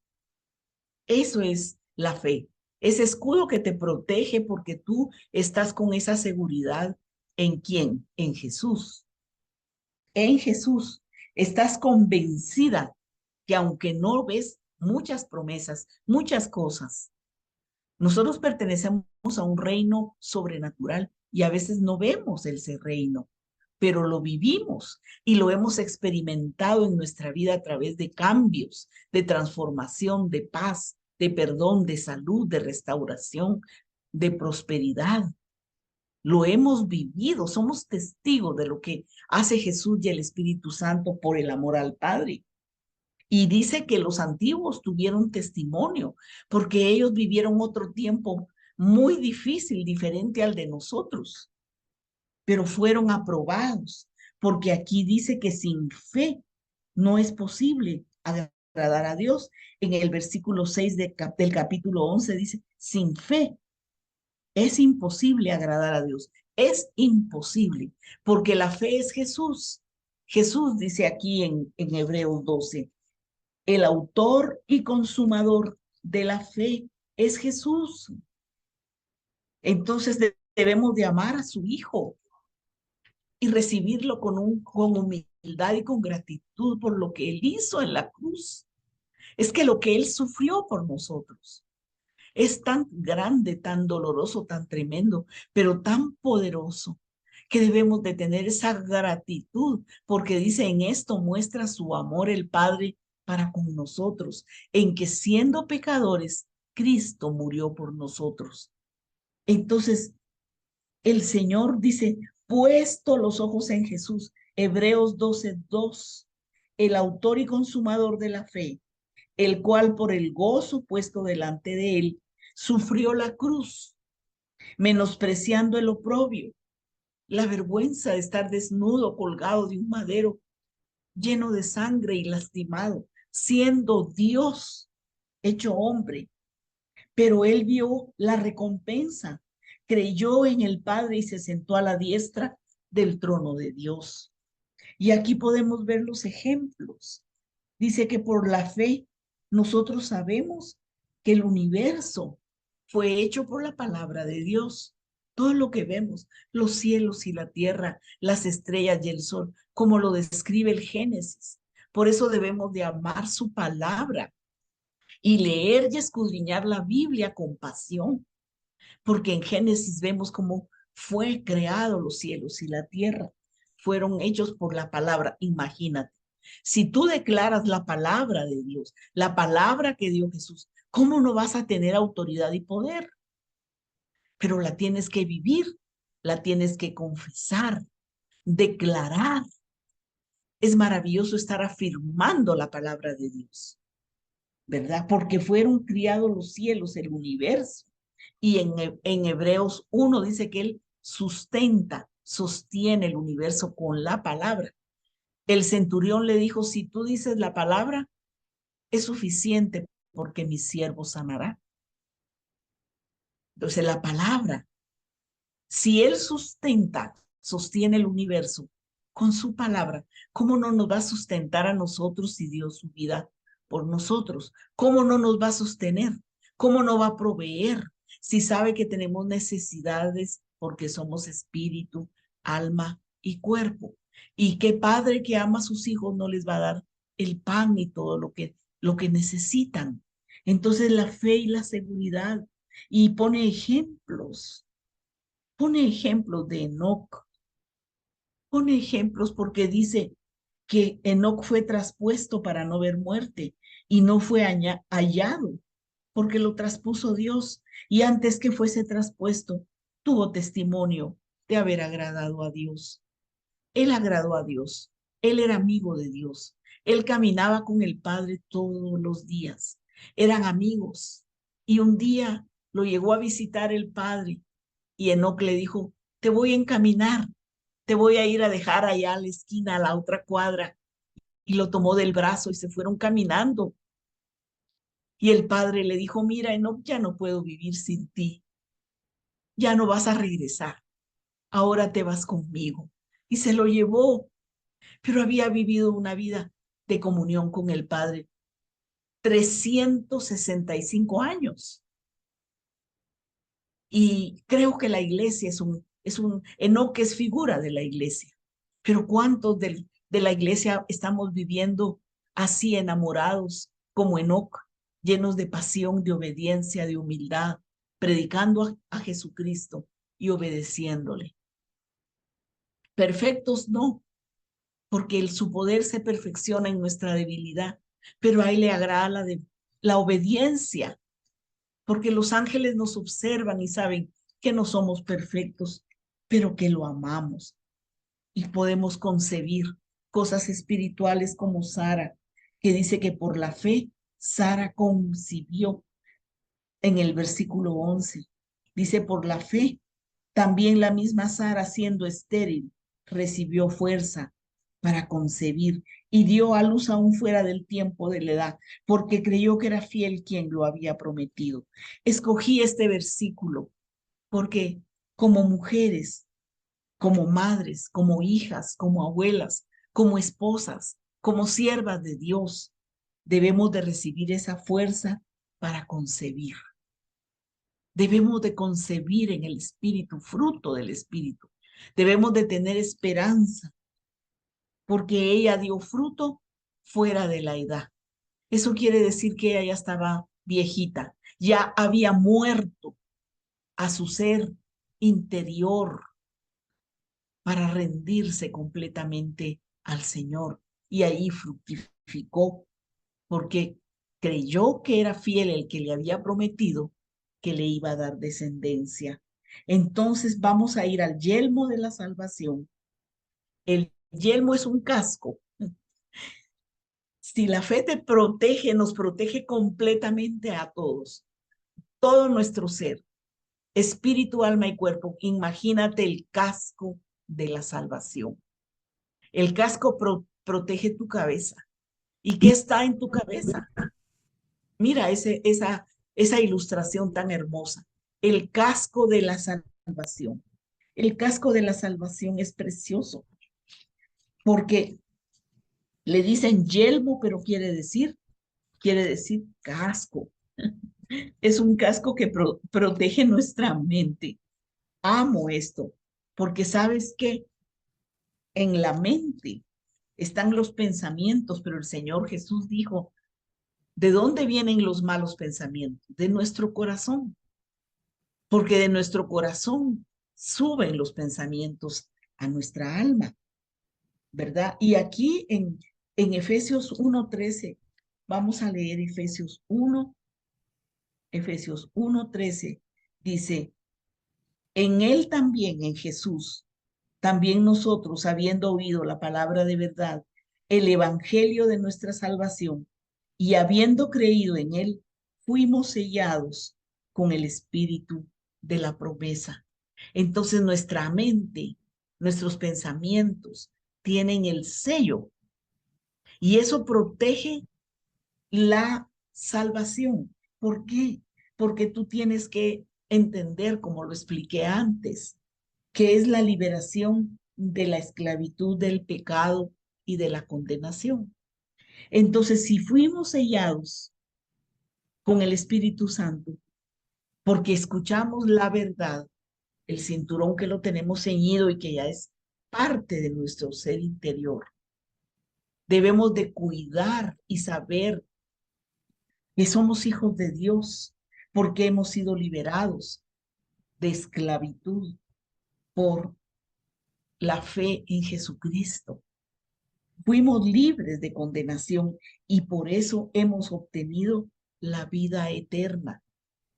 Eso es la fe, ese escudo que te protege porque tú estás con esa seguridad. ¿En quién? En Jesús. En Jesús. Estás convencida que aunque no ves muchas promesas, muchas cosas, nosotros pertenecemos a un reino sobrenatural y a veces no vemos ese reino, pero lo vivimos y lo hemos experimentado en nuestra vida a través de cambios, de transformación, de paz, de perdón, de salud, de restauración, de prosperidad. Lo hemos vivido, somos testigos de lo que hace Jesús y el Espíritu Santo por el amor al Padre. Y dice que los antiguos tuvieron testimonio, porque ellos vivieron otro tiempo muy difícil, diferente al de nosotros, pero fueron aprobados, porque aquí dice que sin fe no es posible agradar a Dios. En el versículo 6 del capítulo 11 dice, sin fe es imposible agradar a Dios. Es imposible, porque la fe es Jesús. Jesús dice aquí en Hebreos 12, el autor y consumador de la fe es Jesús. Entonces debemos de amar a su Hijo y recibirlo con humildad y con gratitud por lo que Él hizo en la cruz. Es que lo que Él sufrió por nosotros es tan grande, tan doloroso, tan tremendo, pero tan poderoso que debemos de tener esa gratitud, porque dice, en esto muestra su amor el Padre para con nosotros, en que siendo pecadores, Cristo murió por nosotros. Entonces, el Señor dice, puesto los ojos en Jesús, Hebreos 12:2, el autor y consumador de la fe, el cual por el gozo puesto delante de él, sufrió la cruz, menospreciando el oprobio, la vergüenza de estar desnudo, colgado de un madero, lleno de sangre y lastimado, siendo Dios hecho hombre. Pero él vio la recompensa, creyó en el Padre y se sentó a la diestra del trono de Dios. Y aquí podemos ver los ejemplos. Dice que por la fe nosotros sabemos que el universo fue hecho por la palabra de Dios. Todo lo que vemos, los cielos y la tierra, las estrellas y el sol, como lo describe el Génesis. Por eso debemos de amar su palabra y leer y escudriñar la Biblia con pasión, porque en Génesis vemos cómo fue creado los cielos y la tierra. Fueron hechos por la palabra, imagínate. Si tú declaras la palabra de Dios, la palabra que dio Jesús, ¿cómo no vas a tener autoridad y poder? Pero la tienes que vivir, la tienes que confesar, declarar. Es maravilloso estar afirmando la palabra de Dios, ¿verdad? Porque fueron criados los cielos, el universo. Y en Hebreos 1 dice que Él sustenta, sostiene el universo con la palabra. El centurión le dijo, si tú dices la palabra, es suficiente porque mi siervo sanará. Entonces la palabra, si Él sustenta, sostiene el universo con su palabra, ¿cómo no nos va a sustentar a nosotros si dio su vida por nosotros? ¿Cómo no nos va a sostener? ¿Cómo no va a proveer si sabe que tenemos necesidades porque somos espíritu, alma y cuerpo? ¿Y qué padre que ama a sus hijos no les va a dar el pan y todo lo que necesitan? Entonces la fe y la seguridad, y pone ejemplos de Enoc, pone ejemplos porque dice que Enoc fue traspuesto para no ver muerte y no fue hallado porque lo traspuso Dios, y antes que fuese traspuesto tuvo testimonio de haber agradado a Dios. Él agradó a Dios, él era amigo de Dios, él caminaba con el Padre todos los días, eran amigos, y un día lo llegó a visitar el Padre y Enoc le dijo, te voy a encaminar, te voy a ir a dejar allá a la esquina, a la otra cuadra. Y lo tomó del brazo y se fueron caminando. Y el Padre le dijo, mira, Enoc, ya no puedo vivir sin ti, ya no vas a regresar, ahora te vas conmigo. Y se lo llevó, pero había vivido una vida de comunión con el Padre 365 años. Y creo que la iglesia Enoc es figura de la iglesia. Pero ¿cuántos de la iglesia estamos viviendo así enamorados como Enoc, llenos de pasión, de obediencia, de humildad, predicando a Jesucristo y obedeciéndole? Perfectos no, porque su poder se perfecciona en nuestra debilidad, pero a él le agrada la obediencia, porque los ángeles nos observan y saben que no somos perfectos, pero que lo amamos y podemos concebir cosas espirituales como Sara, que dice que por la fe Sara concibió en el versículo 11. Dice, por la fe, también la misma Sara, siendo estéril, recibió fuerza para concebir y dio a luz aún fuera del tiempo de la edad, porque creyó que era fiel quien lo había prometido. Escogí este versículo porque como mujeres, como madres, como hijas, como abuelas, como esposas, como siervas de Dios, debemos de recibir esa fuerza para concebir. Debemos de concebir en el Espíritu, fruto del Espíritu. Debemos de tener esperanza, porque ella dio fruto fuera de la edad. Eso quiere decir que ella ya estaba viejita, ya había muerto a su ser interior para rendirse completamente al Señor. Y ahí fructificó, porque creyó que era fiel el que le había prometido que le iba a dar descendencia. Entonces vamos a ir al yelmo de la salvación. El yelmo es un casco. Si la fe te protege, nos protege completamente a todos, todo nuestro ser, espíritu, alma y cuerpo. Imagínate el casco de la salvación. El casco protege tu cabeza. ¿Y qué está en tu cabeza? Mira esa ilustración tan hermosa. El casco de la salvación. El casco de la salvación es precioso porque le dicen yelmo, pero quiere decir casco. Es un casco que protege nuestra mente. Amo esto, porque sabes que en la mente están los pensamientos, pero el Señor Jesús dijo, ¿de dónde vienen los malos pensamientos? De nuestro corazón, porque de nuestro corazón suben los pensamientos a nuestra alma, ¿verdad? Y aquí en Efesios 1:13, vamos a leer Efesios 1:13, dice, en él también, en Jesús, también nosotros, habiendo oído la palabra de verdad, el evangelio de nuestra salvación, y habiendo creído en él, fuimos sellados con el espíritu de la promesa. Entonces nuestra mente, nuestros pensamientos tienen el sello y eso protege la salvación. ¿Por qué? Porque tú tienes que entender, como lo expliqué antes, que es la liberación de la esclavitud del pecado y de la condenación. Entonces, si fuimos sellados con el Espíritu Santo, porque escuchamos la verdad, el cinturón que lo tenemos ceñido y que ya es parte de nuestro ser interior, debemos de cuidar y saber que somos hijos de Dios, porque hemos sido liberados de esclavitud por la fe en Jesucristo. Fuimos libres de condenación y por eso hemos obtenido la vida eterna.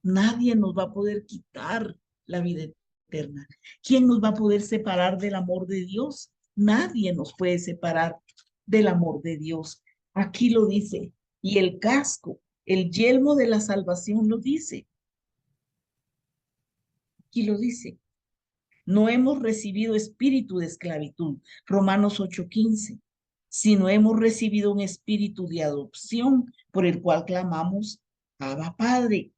Nadie nos va a poder quitar la vida eterna. ¿Quién nos va a poder separar del amor de Dios? Nadie nos puede separar del amor de Dios. Aquí lo dice. Y el casco, el yelmo de la salvación lo dice. Aquí lo dice. No hemos recibido espíritu de esclavitud, Romanos 8:15, sino hemos recibido un espíritu de adopción por el cual clamamos, Abba Padre.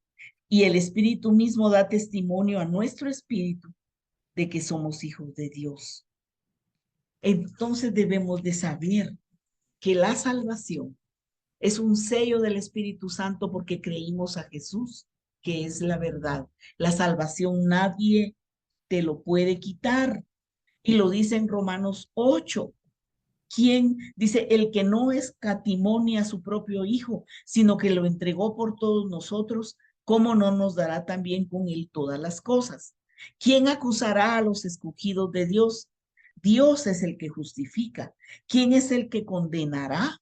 Y el Espíritu mismo da testimonio a nuestro espíritu de que somos hijos de Dios. Entonces debemos de saber que la salvación es un sello del Espíritu Santo porque creímos a Jesús, que es la verdad. La salvación nadie te lo puede quitar. Y lo dice en Romanos 8. ¿Quién? Dice, el que no escatimó ni a su propio hijo, sino que lo entregó por todos nosotros, ¿cómo no nos dará también con él todas las cosas? ¿Quién acusará a los escogidos de Dios? Dios es el que justifica. ¿Quién es el que condenará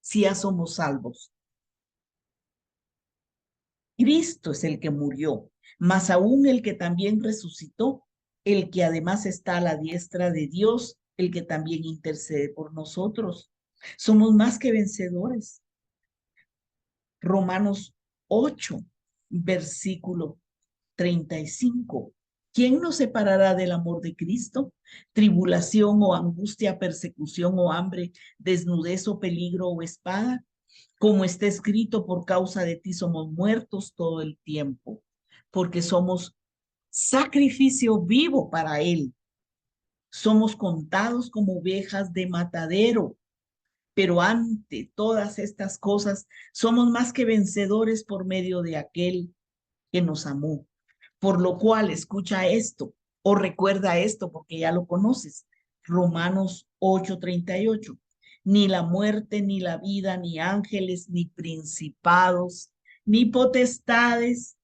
si ya somos salvos? Cristo es el que murió, más aún el que también resucitó, el que además está a la diestra de Dios, el que también intercede por nosotros. Somos más que vencedores. Romanos 8, versículo 35. ¿Quién nos separará del amor de Cristo? ¿Tribulación o angustia, persecución o hambre, desnudez o peligro o espada? Como está escrito, por causa de ti somos muertos todo el tiempo, porque somos sacrificio vivo para Él. Somos contados como ovejas de matadero, pero ante todas estas cosas somos más que vencedores por medio de aquel que nos amó. Por lo cual, escucha esto o recuerda esto porque ya lo conoces. Romanos 8:38. Ni la muerte, ni la vida, ni ángeles, ni principados, ni potestades,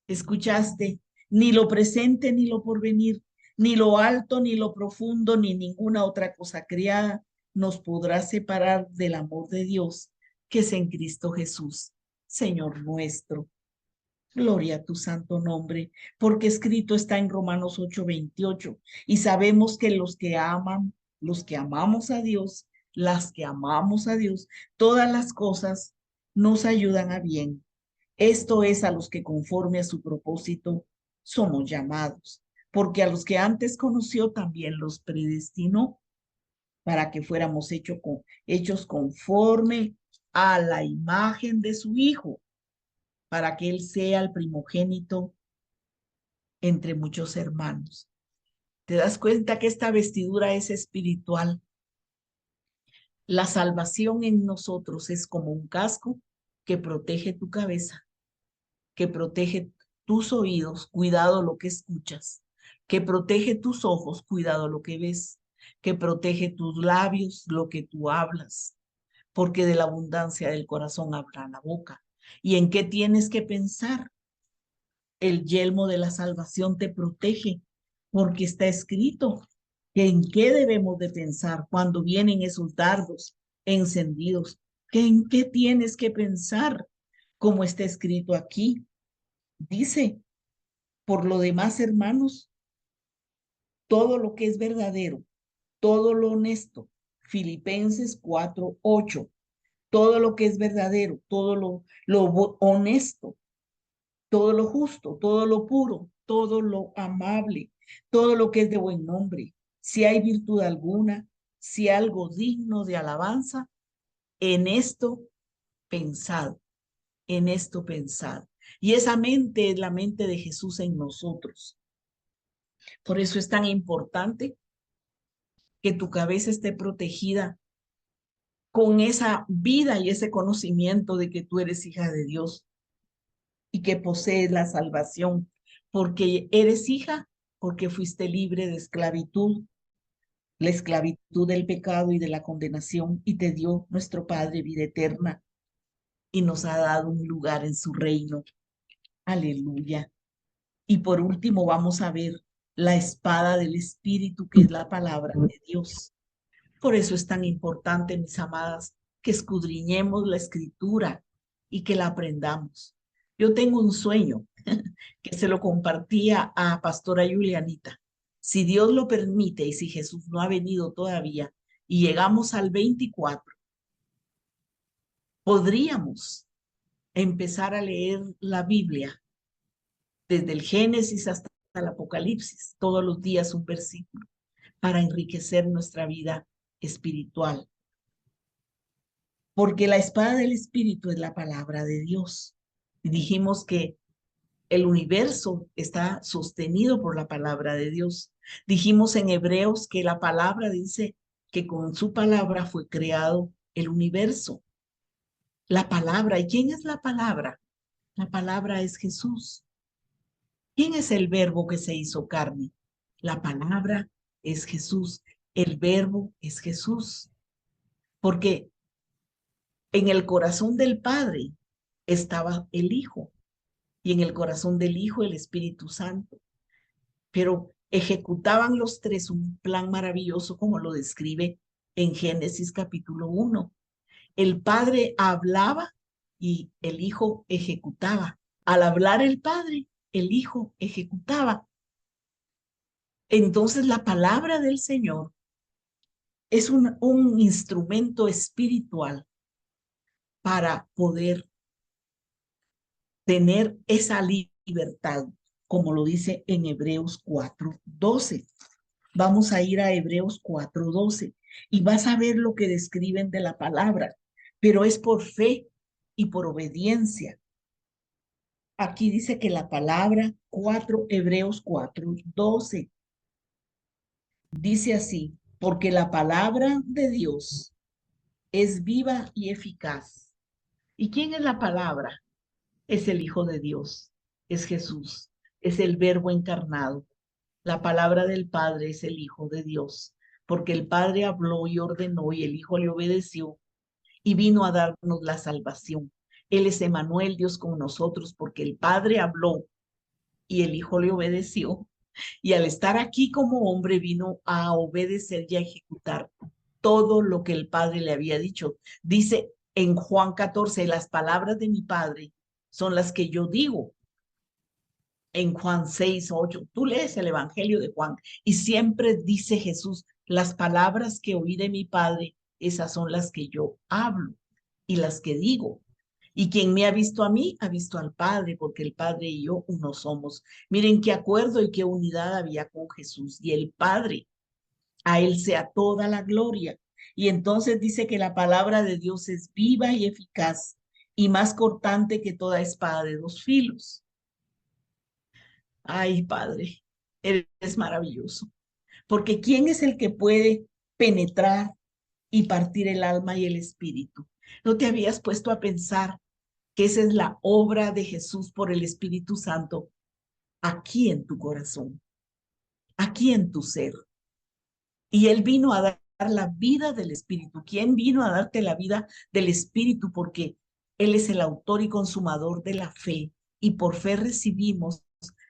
escuchaste, ni lo presente, ni lo porvenir, ni lo alto, ni lo profundo, ni ninguna otra cosa creada nos podrá separar del amor de Dios que es en Cristo Jesús, Señor nuestro. Gloria a tu santo nombre, porque escrito está en Romanos 8:28, y sabemos que los que aman, los que amamos a Dios, las que amamos a Dios, todas las cosas nos ayudan a bien. Esto es a los que conforme a su propósito somos llamados, porque a los que antes conoció también los predestinó para que fuéramos hechos conforme a la imagen de su Hijo, para que Él sea el primogénito entre muchos hermanos. ¿Te das cuenta que esta vestidura es espiritual? La salvación en nosotros es como un casco que protege tu cabeza, que protege tus oídos, cuidado lo que escuchas, que protege tus ojos, cuidado lo que ves, que protege tus labios, lo que tú hablas, porque de la abundancia del corazón habla la boca. ¿Y en qué tienes que pensar? El yelmo de la salvación te protege, porque está escrito que en qué debemos de pensar cuando vienen esos dardos encendidos, que en qué tienes que pensar, como está escrito aquí. Dice, por lo demás, hermanos, todo lo que es verdadero, todo lo honesto, Filipenses 4:8, todo lo que es verdadero, todo lo honesto, todo lo justo, todo lo puro, todo lo amable, todo lo que es de buen nombre. Si hay virtud alguna, si algo digno de alabanza, en esto pensado, en esto pensado. Y esa mente es la mente de Jesús en nosotros. Por eso es tan importante que tu cabeza esté protegida con esa vida y ese conocimiento de que tú eres hija de Dios y que posees la salvación, porque eres hija, porque fuiste libre de esclavitud, la esclavitud del pecado y de la condenación, y te dio nuestro Padre vida eterna y nos ha dado un lugar en su reino. Aleluya. Y por último vamos a ver la espada del Espíritu, que es la palabra de Dios. Por eso es tan importante, mis amadas, que escudriñemos la escritura y que la aprendamos. Yo tengo un sueño que se lo compartía a Pastora Julianita. Si Dios lo permite y si Jesús no ha venido todavía y llegamos al 24, podríamos empezar a leer la Biblia desde el Génesis hasta el Apocalipsis, todos los días un versículo, para enriquecer nuestra vida espiritual. Porque la espada del Espíritu es la palabra de Dios. Y dijimos que el universo está sostenido por la palabra de Dios. Dijimos en Hebreos que la palabra dice que con su palabra fue creado el universo. La palabra, ¿y quién es la palabra? La palabra es Jesús. ¿Quién es el verbo que se hizo carne? La palabra es Jesús. El verbo es Jesús. Porque en el corazón del Padre estaba el Hijo y en el corazón del Hijo el Espíritu Santo. Pero ejecutaban los tres un plan maravilloso como lo describe en Génesis capítulo 1. El Padre hablaba y el Hijo ejecutaba. Al hablar el Padre, el Hijo ejecutaba. Entonces la palabra del Señor es un instrumento espiritual para poder tener esa libertad, como lo dice en Hebreos 4:12. Vamos a ir a Hebreos 4:12 y vas a ver lo que describen de la palabra, pero es por fe y por obediencia. Aquí dice que la palabra Hebreos 4:12 dice así, porque la palabra de Dios es viva y eficaz. ¿Y quién es la palabra? Es el Hijo de Dios. es Jesús, es el Verbo encarnado. La palabra del Padre es el Hijo de Dios, porque el Padre habló y ordenó y el Hijo le obedeció y vino a darnos la salvación. Él es Emmanuel, Dios con nosotros, porque el Padre habló y el Hijo le obedeció. Y al estar aquí como hombre vino a obedecer y a ejecutar todo lo que el Padre le había dicho. Dice en Juan 14, las palabras de mi Padre son las que yo digo. En Juan 6, 8, tú lees el Evangelio de Juan y siempre dice Jesús, las palabras que oí de mi Padre, esas son las que yo hablo y las que digo. Y quien me ha visto a mí, ha visto al Padre, porque el Padre y yo uno somos. Miren qué acuerdo y qué unidad había con Jesús y el Padre. A Él sea toda la gloria. Y entonces dice que la palabra de Dios es viva y eficaz y más cortante que toda espada de dos filos. Ay, Padre, eres maravilloso, porque ¿quién es el que puede penetrar y partir el alma y el espíritu? ¿No te habías puesto a pensar que esa es la obra de Jesús por el Espíritu Santo aquí en tu corazón, aquí en tu ser? Y Él vino a dar la vida del Espíritu. ¿Quién vino a darte la vida del Espíritu? Porque Él es el autor y consumador de la fe, y por fe recibimos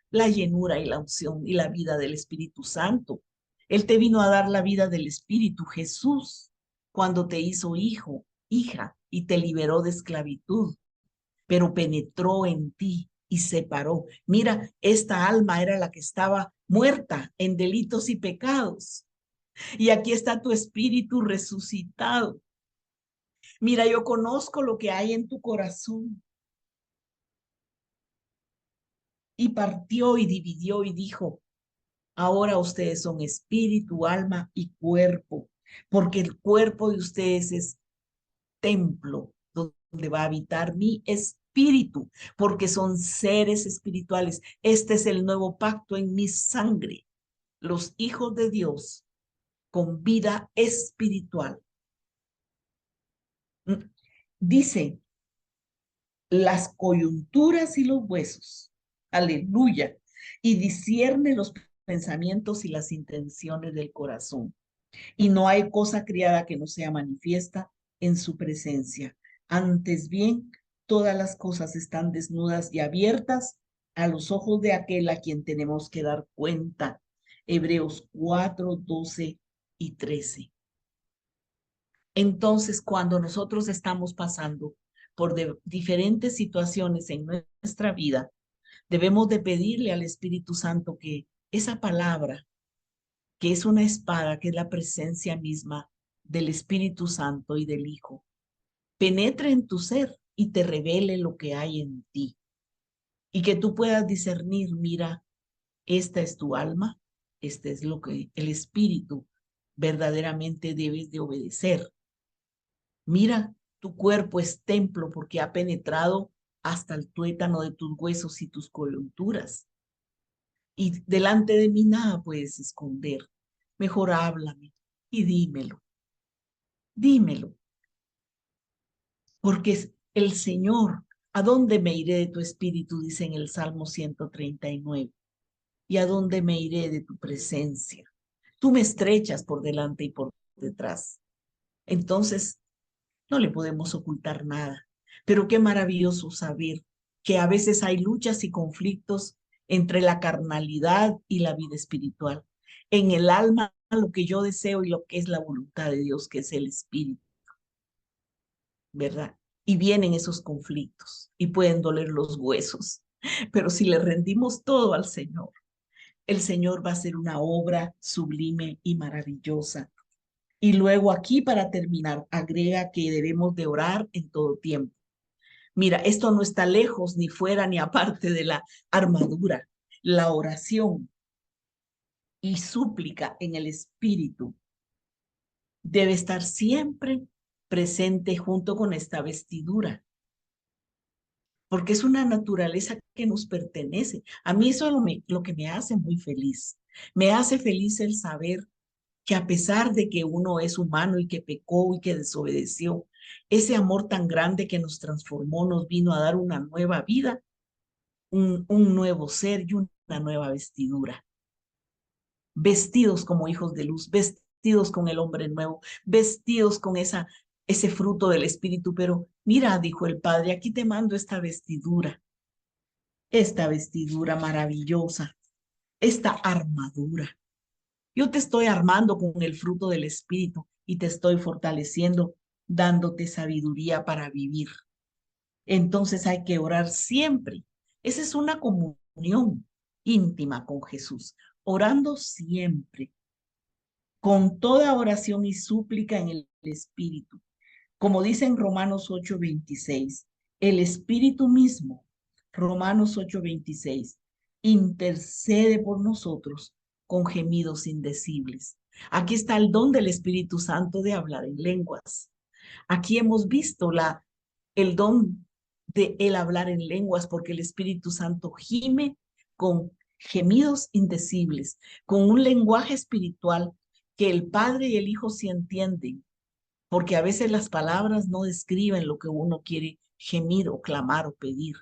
la llenura y la unción y la vida del Espíritu Santo. Él te vino a dar la vida del Espíritu, Jesús, cuando te hizo hijo, hija, y te liberó de esclavitud, pero penetró en ti y separó. Mira, esta alma era la que estaba muerta en delitos y pecados. Y aquí está tu espíritu resucitado. Mira, yo conozco lo que hay en tu corazón. Y partió y dividió y dijo, ahora ustedes son espíritu, alma y cuerpo, porque el cuerpo de ustedes es templo donde va a habitar mi espíritu, porque son seres espirituales. Este es el nuevo pacto en mi sangre. Los hijos de Dios con vida espiritual. Dice, las coyunturas y los huesos. Aleluya. Y discierne los pensamientos y las intenciones del corazón. Y no hay cosa criada que no sea manifiesta en su presencia. Antes bien, todas las cosas están desnudas y abiertas a los ojos de aquel a quien tenemos que dar cuenta. Hebreos 4, 12 y 13. Entonces, cuando nosotros estamos pasando por diferentes situaciones en nuestra vida, debemos de pedirle al Espíritu Santo que esa palabra, que es una espada, que es la presencia misma del Espíritu Santo y del Hijo, penetre en tu ser y te revele lo que hay en ti. Y que tú puedas discernir, mira, esta es tu alma, este es lo que el Espíritu verdaderamente debes de obedecer. Mira, tu cuerpo es templo porque ha penetrado hasta el tuétano de tus huesos y tus coyunturas. Y delante de mí nada puedes esconder. Mejor háblame y dímelo. Dímelo. Porque es el Señor. ¿A dónde me iré de tu espíritu? Dice en el Salmo 139. ¿Y a dónde me iré de tu presencia? Tú me estrechas por delante y por detrás. Entonces, no le podemos ocultar nada. Pero qué maravilloso saber que a veces hay luchas y conflictos entre la carnalidad y la vida espiritual. En el alma, lo que yo deseo y lo que es la voluntad de Dios, que es el espíritu, ¿verdad? Y vienen esos conflictos y pueden doler los huesos. Pero si le rendimos todo al Señor, el Señor va a hacer una obra sublime y maravillosa. Y luego aquí, para terminar, agrega que debemos de orar en todo tiempo. Mira, esto no está lejos, ni fuera, ni aparte de la armadura. La oración y súplica en el Espíritu debe estar siempre presente junto con esta vestidura, porque es una naturaleza que nos pertenece. A mí eso es lo que me hace muy feliz. Me hace feliz el saber que a pesar de que uno es humano y que pecó y que desobedeció, ese amor tan grande que nos transformó, nos vino a dar una nueva vida, un nuevo ser y una nueva vestidura. Vestidos como hijos de luz, vestidos con el hombre nuevo, vestidos con ese fruto del Espíritu. Pero mira, dijo el Padre, aquí te mando esta vestidura maravillosa, esta armadura. Yo te estoy armando con el fruto del Espíritu y te estoy fortaleciendo, dándote sabiduría para vivir. Entonces hay que orar siempre. Esa es una comunión íntima con Jesús, orando siempre, con toda oración y súplica en el Espíritu. Como dice en Romanos 8:26, el Espíritu mismo, Romanos 8:26, intercede por nosotros con gemidos indecibles. Aquí está el don del Espíritu Santo de hablar en lenguas. Aquí hemos visto el don de el hablar en lenguas, porque el Espíritu Santo gime con gemidos indecibles, con un lenguaje espiritual que el Padre y el Hijo sí entienden, porque a veces las palabras no describen lo que uno quiere gemir o clamar o pedir,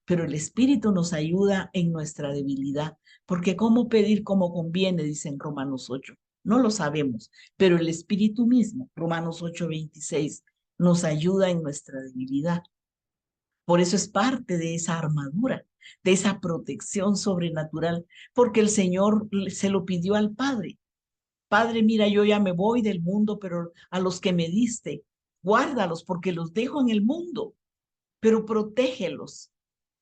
pero el Espíritu nos ayuda en nuestra debilidad, porque cómo pedir como conviene, dice en Romanos 8. No lo sabemos, pero el Espíritu mismo, Romanos 8:26, nos ayuda en nuestra debilidad. Por eso es parte de esa armadura, de esa protección sobrenatural, porque el Señor se lo pidió al Padre. Padre, mira, yo ya me voy del mundo, pero a los que me diste, guárdalos porque los dejo en el mundo, pero protégelos.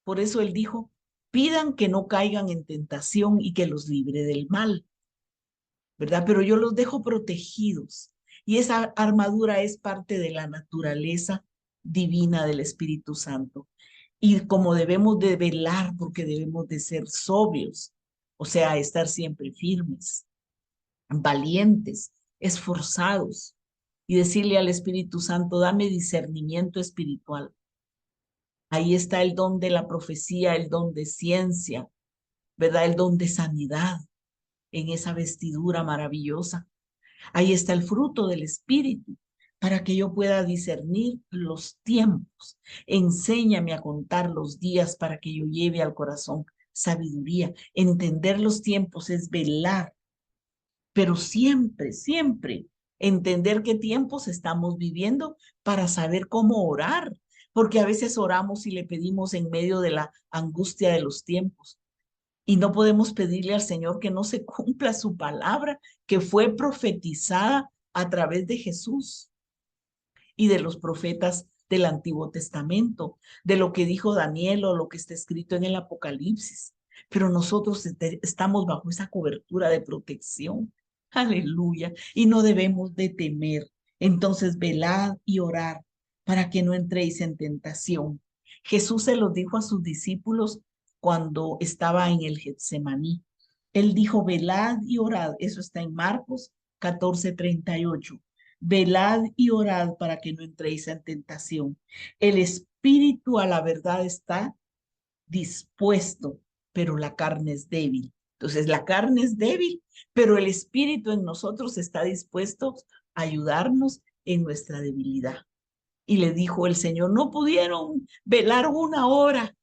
Por eso él dijo, pidan que no caigan en tentación y que los libre del mal, ¿verdad? Pero yo los dejo protegidos. Y esa armadura es parte de la naturaleza divina del Espíritu Santo. Y como debemos de velar, porque debemos de ser sobrios, o sea, estar siempre firmes, valientes, esforzados, y decirle al Espíritu Santo, dame discernimiento espiritual. Ahí está el don de la profecía, el don de ciencia, ¿verdad? El don de sanidad en esa vestidura maravillosa. Ahí está el fruto del Espíritu para que yo pueda discernir los tiempos. Enséñame a contar los días para que yo lleve al corazón sabiduría. Entender los tiempos es velar, pero siempre, siempre entender qué tiempos estamos viviendo para saber cómo orar, porque a veces oramos y le pedimos en medio de la angustia de los tiempos. Y no podemos pedirle al Señor que no se cumpla su palabra, que fue profetizada a través de Jesús y de los profetas del Antiguo Testamento, de lo que dijo Daniel o lo que está escrito en el Apocalipsis. Pero nosotros estamos bajo esa cobertura de protección. Aleluya. Y no debemos de temer. Entonces, velad y orad para que no entréis en tentación. Jesús se lo dijo a sus discípulos cuando estaba en el Getsemaní. Él dijo, velad y orad. Eso está en Marcos 14:38. Velad y orad para que no entréis en tentación. El espíritu a la verdad está dispuesto, pero la carne es débil. Entonces la carne es débil, pero el espíritu en nosotros está dispuesto a ayudarnos en nuestra debilidad. Y le dijo el Señor, no pudieron velar una hora,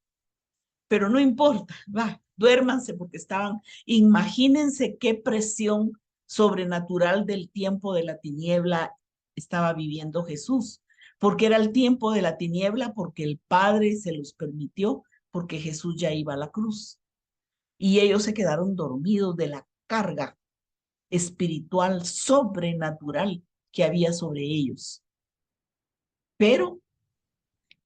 pero no importa, va, duérmanse porque imagínense qué presión sobrenatural del tiempo de la tiniebla estaba viviendo Jesús, porque era el tiempo de la tiniebla, porque el Padre se los permitió, porque Jesús ya iba a la cruz. Y ellos se quedaron dormidos de la carga espiritual sobrenatural que había sobre ellos. Pero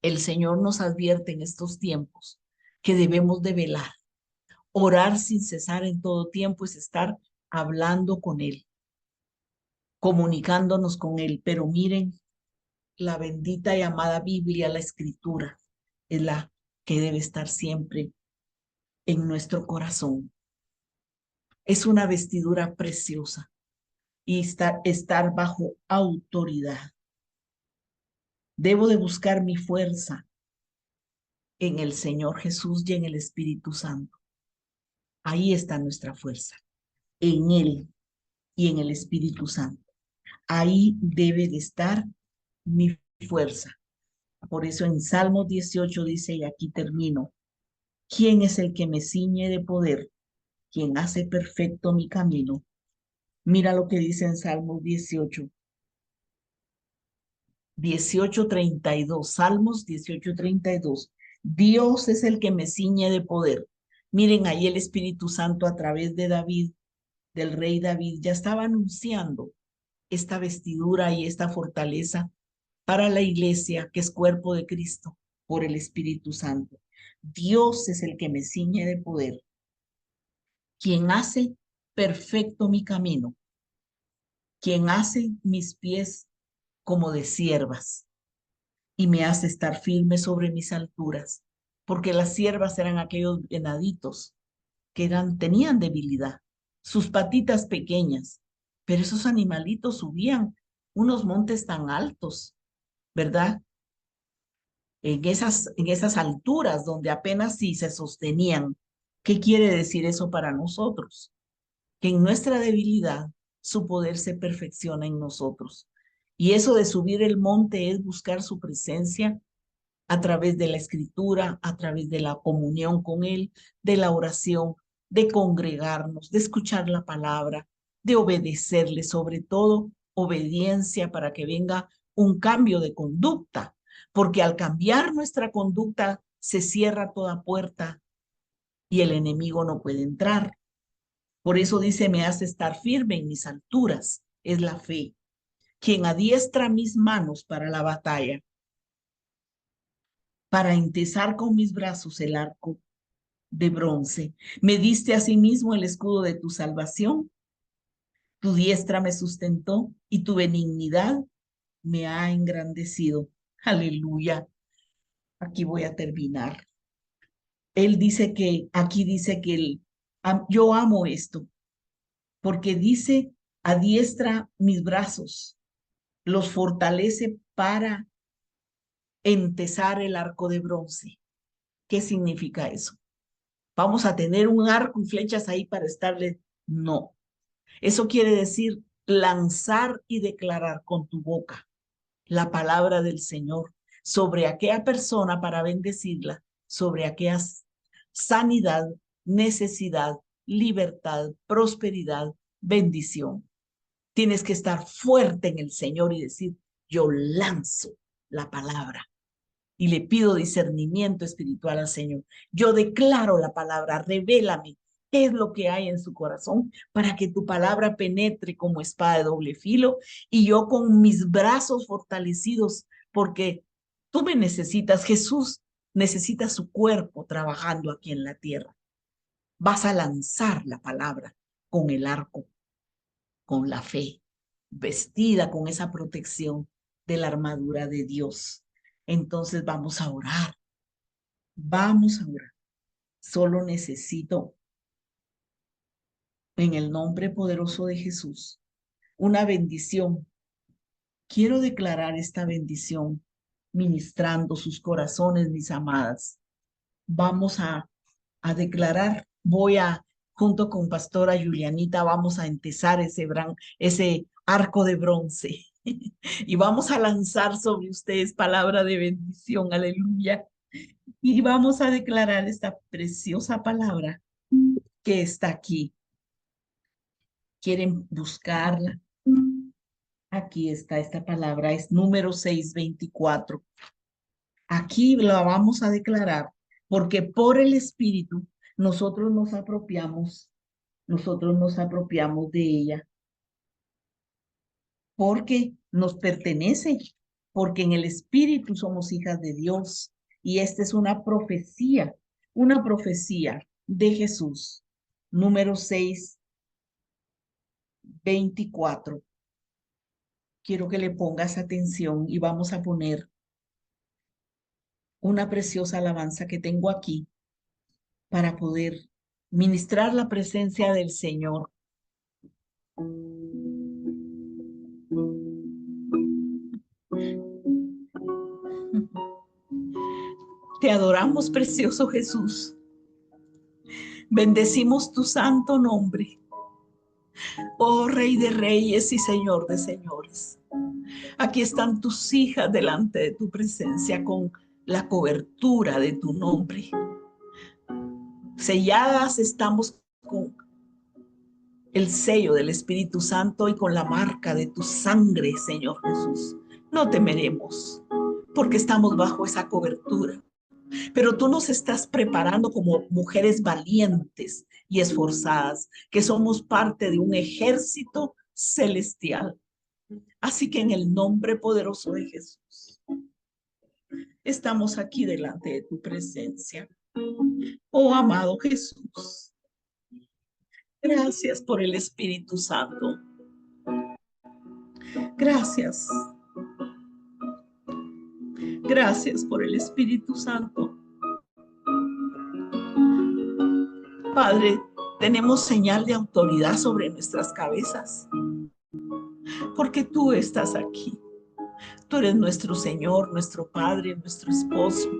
el Señor nos advierte en estos tiempos que debemos de velar. Orar sin cesar en todo tiempo es estar hablando con Él, comunicándonos con Él. Pero miren, la bendita y amada Biblia, la Escritura, es la que debe estar siempre en nuestro corazón. Es una vestidura preciosa y estar bajo autoridad. Debo de buscar mi fuerza en el Señor Jesús y en el Espíritu Santo. Ahí está nuestra fuerza, en Él y en el Espíritu Santo. Ahí debe de estar mi fuerza. Por eso en Salmos 18 dice, y aquí termino, ¿Quién es el que me ciñe de poder? ¿Quién hace perfecto mi camino? Mira lo que dice en Salmos 18:32. Salmos 18:32. Dios es el que me ciñe de poder. Miren ahí el Espíritu Santo a través de David, del rey David, ya estaba anunciando esta vestidura y esta fortaleza para la iglesia que es cuerpo de Cristo por el Espíritu Santo. Dios es el que me ciñe de poder, quien hace perfecto mi camino, quien hace mis pies como de siervas y me hace estar firme sobre mis alturas, porque las siervas eran aquellos venaditos que tenían debilidad, sus patitas pequeñas, pero esos animalitos subían unos montes tan altos, ¿verdad? En esas alturas donde apenas sí se sostenían. ¿Qué quiere decir eso para nosotros? Que en nuestra debilidad su poder se perfecciona en nosotros. Y eso de subir el monte es buscar su presencia a través de la escritura, a través de la comunión con Él, de la oración, de congregarnos, de escuchar la palabra, de obedecerle, sobre todo obediencia para que venga un cambio de conducta, porque al cambiar nuestra conducta se cierra toda puerta y el enemigo no puede entrar. Por eso dice, me hace estar firme en mis alturas, es la fe, quien adiestra mis manos para la batalla, para entesar con mis brazos el arco de bronce. Me diste asimismo el escudo de tu salvación, tu diestra me sustentó y tu benignidad me ha engrandecido. Aleluya. Aquí voy a terminar. Él dice que, aquí dice que yo amo esto, porque dice, adiestra mis brazos, los fortalece para entesar el arco de bronce. ¿Qué significa eso? ¿Vamos a tener un arco y flechas ahí para estarle? No. Eso quiere decir lanzar y declarar con tu boca la palabra del Señor sobre aquella persona para bendecirla, sobre aquella sanidad, necesidad, libertad, prosperidad, bendición. Tienes que estar fuerte en el Señor y decir, yo lanzo la palabra y le pido discernimiento espiritual al Señor. Yo declaro la palabra, revélame qué es lo que hay en su corazón para que tu palabra penetre como espada de doble filo y yo con mis brazos fortalecidos, porque tú me necesitas, Jesús necesita su cuerpo trabajando aquí en la tierra. Vas a lanzar la palabra con el arco, con la fe, vestida con esa protección de la armadura de Dios. Entonces vamos a orar, vamos a orar. Solo necesito, en el nombre poderoso de Jesús, una bendición. Quiero declarar esta bendición ministrando sus corazones, mis amadas. Vamos a declarar, junto con Pastora Julianita, vamos a entesar ese arco de bronce y vamos a lanzar sobre ustedes palabra de bendición, aleluya. Y vamos a declarar esta preciosa palabra que está aquí. ¿Quieren buscarla? Aquí está esta palabra, es número 624. Aquí la vamos a declarar porque por el Espíritu nosotros nos apropiamos de ella porque nos pertenece, porque en el Espíritu somos hijas de Dios y esta es una profecía de Jesús. Número 624. Quiero que le pongas atención y vamos a poner una preciosa alabanza que tengo aquí para poder ministrar la presencia del Señor. Te adoramos, precioso Jesús. Bendecimos tu santo nombre, oh Rey de Reyes y Señor de Señores. Aquí están tus hijas delante de tu presencia con la cobertura de tu nombre. Selladas estamos con el sello del Espíritu Santo y con la marca de tu sangre, Señor Jesús. No temeremos, porque estamos bajo esa cobertura. Pero tú nos estás preparando como mujeres valientes y esforzadas, que somos parte de un ejército celestial. Así que en el nombre poderoso de Jesús, estamos aquí delante de tu presencia. Oh, amado Jesús, gracias por el Espíritu Santo. Gracias. Gracias por el Espíritu Santo. Padre, tenemos señal de autoridad sobre nuestras cabezas, porque tú estás aquí. Tú eres nuestro Señor, nuestro Padre, nuestro esposo.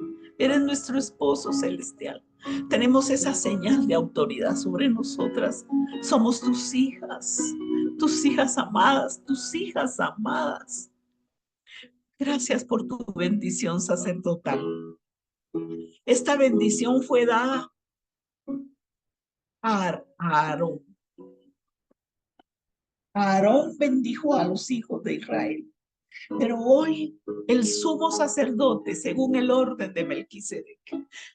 Eres nuestro esposo celestial. Tenemos esa señal de autoridad sobre nosotras. Somos tus hijas amadas, tus hijas amadas. Gracias por tu bendición sacerdotal. Esta bendición fue dada a Aarón. Aarón bendijo a los hijos de Israel. Pero hoy el sumo sacerdote, según el orden de Melquisedec,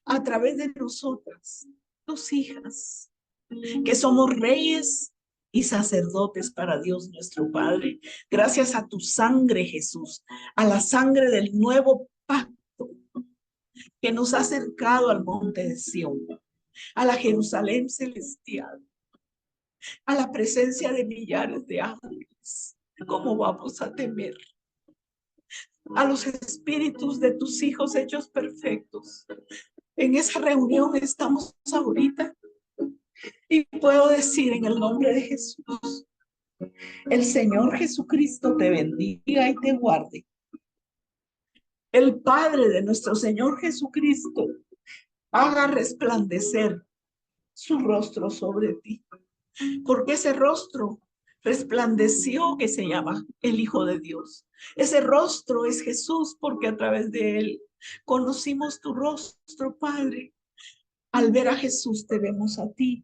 a través de nosotras, tus hijas, que somos reyes y sacerdotes para Dios nuestro Padre, gracias a tu sangre, Jesús, a la sangre del nuevo pacto que nos ha acercado al monte de Sión, a la Jerusalén celestial, a la presencia de millares de ángeles. ¿Cómo vamos a temer? A los espíritus de tus hijos hechos perfectos. En esa reunión estamos ahorita y puedo decir en el nombre de Jesús, el Señor Jesucristo te bendiga y te guarde. El Padre de nuestro Señor Jesucristo haga resplandecer su rostro sobre ti, porque ese rostro resplandeció, que se llama el Hijo de Dios. Ese rostro es Jesús, porque a través de él conocimos tu rostro, Padre. Al ver a Jesús te vemos a ti.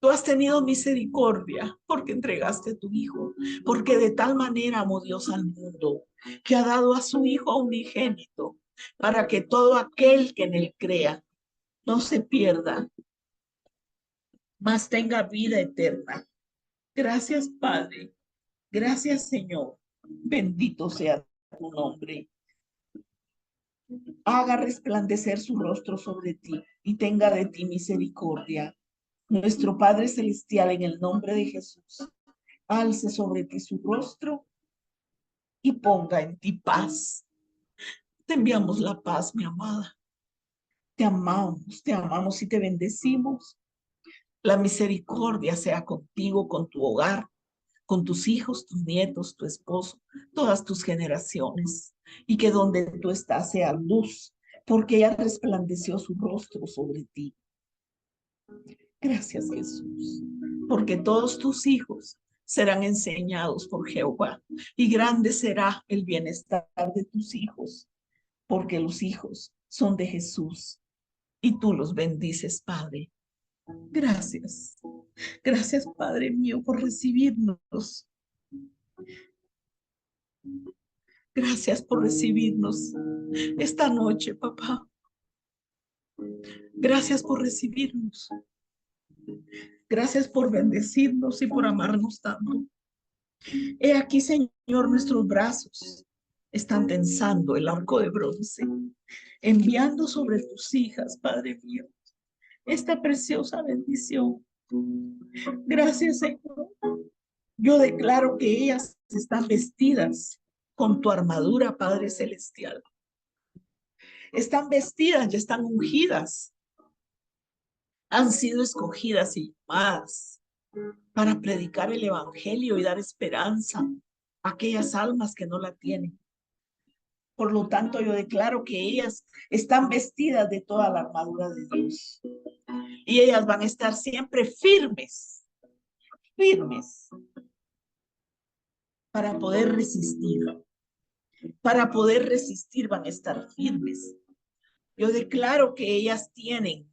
Tú has tenido misericordia porque entregaste a tu Hijo, porque de tal manera amó Dios al mundo, que ha dado a su Hijo unigénito, para que todo aquel que en él crea no se pierda, mas tenga vida eterna. Gracias, Padre. Gracias, Señor. Bendito sea tu nombre. Haga resplandecer su rostro sobre ti y tenga de ti misericordia. Nuestro Padre Celestial, en el nombre de Jesús, alce sobre ti su rostro y ponga en ti paz. Te enviamos la paz, mi amada. Te amamos y te bendecimos. La misericordia sea contigo, con tu hogar, con tus hijos, tus nietos, tu esposo, todas tus generaciones, y que donde tú estás sea luz, porque ella resplandeció su rostro sobre ti. Gracias, Jesús, porque todos tus hijos serán enseñados por Jehová, y grande será el bienestar de tus hijos, porque los hijos son de Jesús, y tú los bendices, Padre. Gracias. Gracias, Padre mío, por recibirnos. Gracias por recibirnos esta noche, papá. Gracias por recibirnos. Gracias por bendecirnos y por amarnos tanto. He aquí, Señor, nuestros brazos están tensando el arco de bronce, enviando sobre tus hijas, Padre mío, esta preciosa bendición. Gracias, Señor. Yo declaro que ellas están vestidas con tu armadura, Padre Celestial. Están vestidas, ya están ungidas. Han sido escogidas y llamadas para predicar el evangelio y dar esperanza a aquellas almas que no la tienen. Por lo tanto, yo declaro que ellas están vestidas de toda la armadura de Dios. Y ellas van a estar siempre firmes, firmes, para poder resistir. Para poder resistir van a estar firmes. Yo declaro que ellas tienen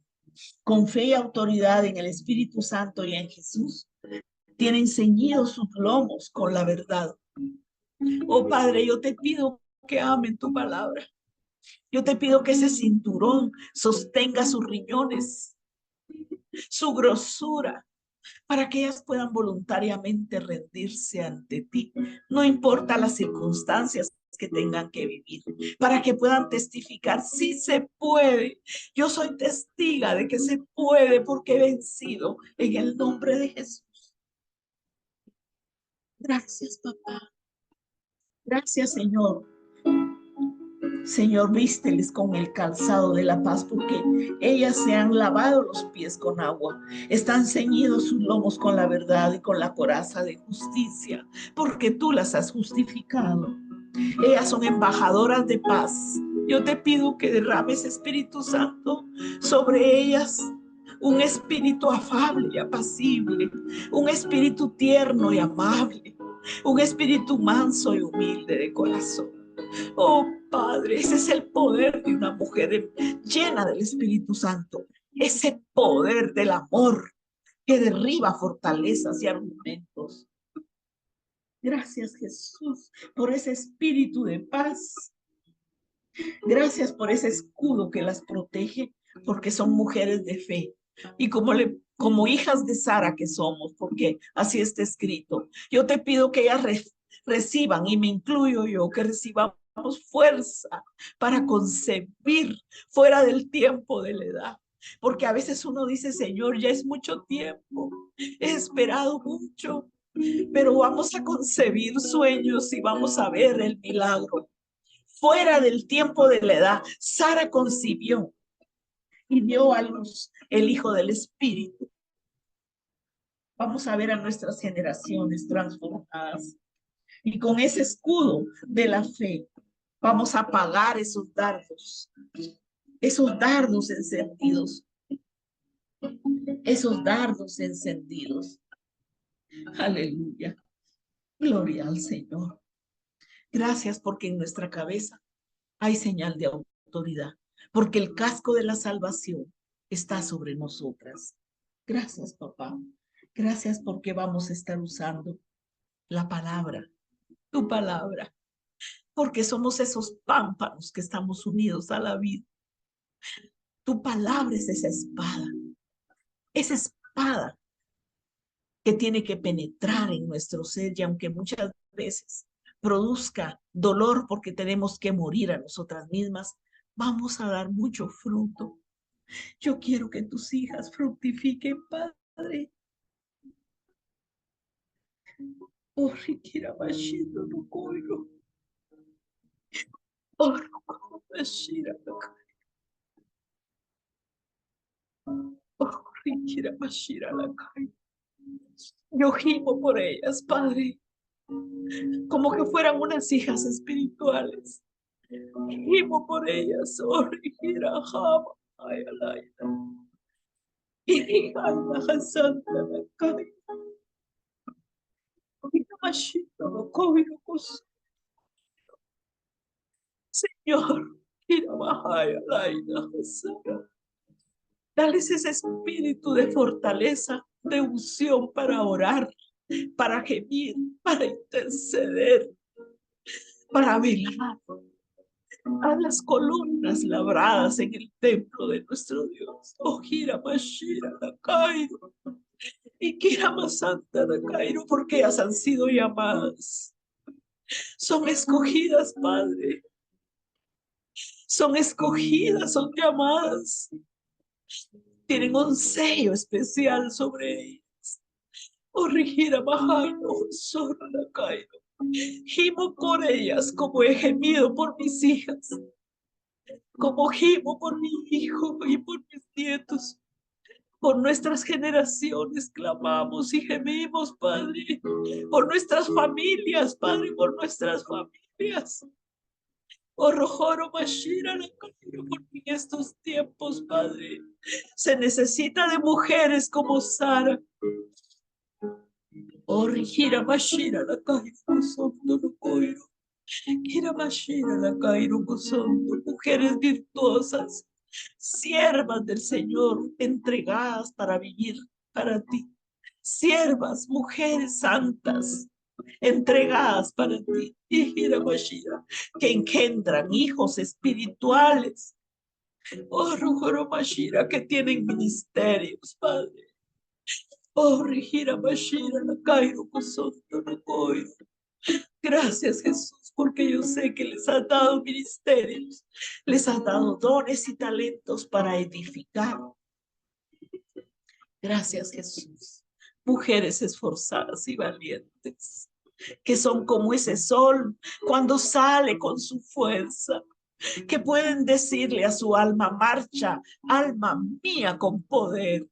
con fe y autoridad en el Espíritu Santo y en Jesús, tienen ceñidos sus lomos con la verdad. Oh Padre, yo te pido que amen tu palabra. Yo te pido que ese cinturón sostenga sus riñones, su grosura, para que ellas puedan voluntariamente rendirse ante ti, no importa las circunstancias que tengan que vivir, para que puedan testificar, sí se puede. Yo soy testiga de que se puede porque he vencido en el nombre de Jesús. Gracias, papá. Gracias, Señor. Señor, vísteles con el calzado de la paz, porque ellas se han lavado los pies con agua, están ceñidos sus lomos con la verdad y con la coraza de justicia, porque tú las has justificado. Ellas son embajadoras de paz. Yo te pido que derrames, Espíritu Santo, sobre ellas un espíritu afable y apacible, un espíritu tierno y amable, un espíritu manso y humilde de corazón. Oh Padre, ese es el poder de una mujer llena del Espíritu Santo, ese poder del amor que derriba fortalezas y argumentos. Gracias, Jesús, por ese espíritu de paz. Gracias por ese escudo que las protege, porque son mujeres de fe. Y como hijas de Sara que somos, porque así está escrito, yo te pido que ellas reciban, y me incluyo yo, que recibamos fuerza para concebir fuera del tiempo de la edad. Porque a veces uno dice, Señor, ya es mucho tiempo, he esperado mucho, pero vamos a concebir sueños y vamos a ver el milagro. Fuera del tiempo de la edad, Sara concibió y dio a luz el Hijo del Espíritu. Vamos a ver a nuestras generaciones transformadas. Y con ese escudo de la fe, vamos a apagar esos dardos encendidos, esos dardos encendidos. Aleluya. Gloria al Señor. Gracias porque en nuestra cabeza hay señal de autoridad, porque el casco de la salvación está sobre nosotras. Gracias, papá. Gracias porque vamos a estar usando la palabra, tu palabra, porque somos esos pámpanos que estamos unidos a la vida. Tu palabra es esa espada que tiene que penetrar en nuestro ser, y aunque muchas veces produzca dolor porque tenemos que morir a nosotras mismas, vamos a dar mucho fruto. Yo quiero que tus hijas fructifiquen, Padre. Oh, riquira machito no coiro. Oh, machira no coiro. Oh, riquira machira la coiro. Yo gimo por ellas, Padre, como que fueran unas hijas espirituales. Gimo por ellas, oh, riquira jama, ay, ay, y hija la santa la coiro. Machito no coiro, Señor, dales ese espíritu de fortaleza, de unción para orar, para gemir, para interceder, para velar. Haz las columnas labradas en el templo de nuestro Dios. Oh, gira Mashira la Cairo. Y gira más santa la Cairo, porque ellas han sido llamadas. Son escogidas, Padre. Son escogidas, son llamadas. Tienen un sello especial sobre ellas. Oh, Rigira Mahaino, Zorra la Cairo. Gimo por ellas como he gemido por mis hijas, como gimo por mi hijo y por mis nietos. Por nuestras generaciones clamamos y gemimos, Padre, por nuestras familias, Padre, por nuestras familias. Oh, Rojoro Mashira la Cairo, porque en estos tiempos, Padre, se necesita de mujeres como Sara. Oh, Rigira Mashira la Cairo, Sondo no Coiro. Gira Mashira la Cairo, Sondo, mujeres virtuosas, Siervas del Señor, entregadas para vivir para ti. Siervas, mujeres santas, entregadas para ti, que engendran hijos espirituales. Oh, Rujoro Mashira, que tienen ministerios, Padre. Oh, Rijira Mashira, la Cairo, Cosoto, no Coiro. Gracias, Jesús, porque yo sé que les has dado ministerios, les has dado dones y talentos para edificar. Gracias, Jesús. Mujeres esforzadas y valientes, que son como ese sol cuando sale con su fuerza, que pueden decirle a su alma, marcha, alma mía con poder.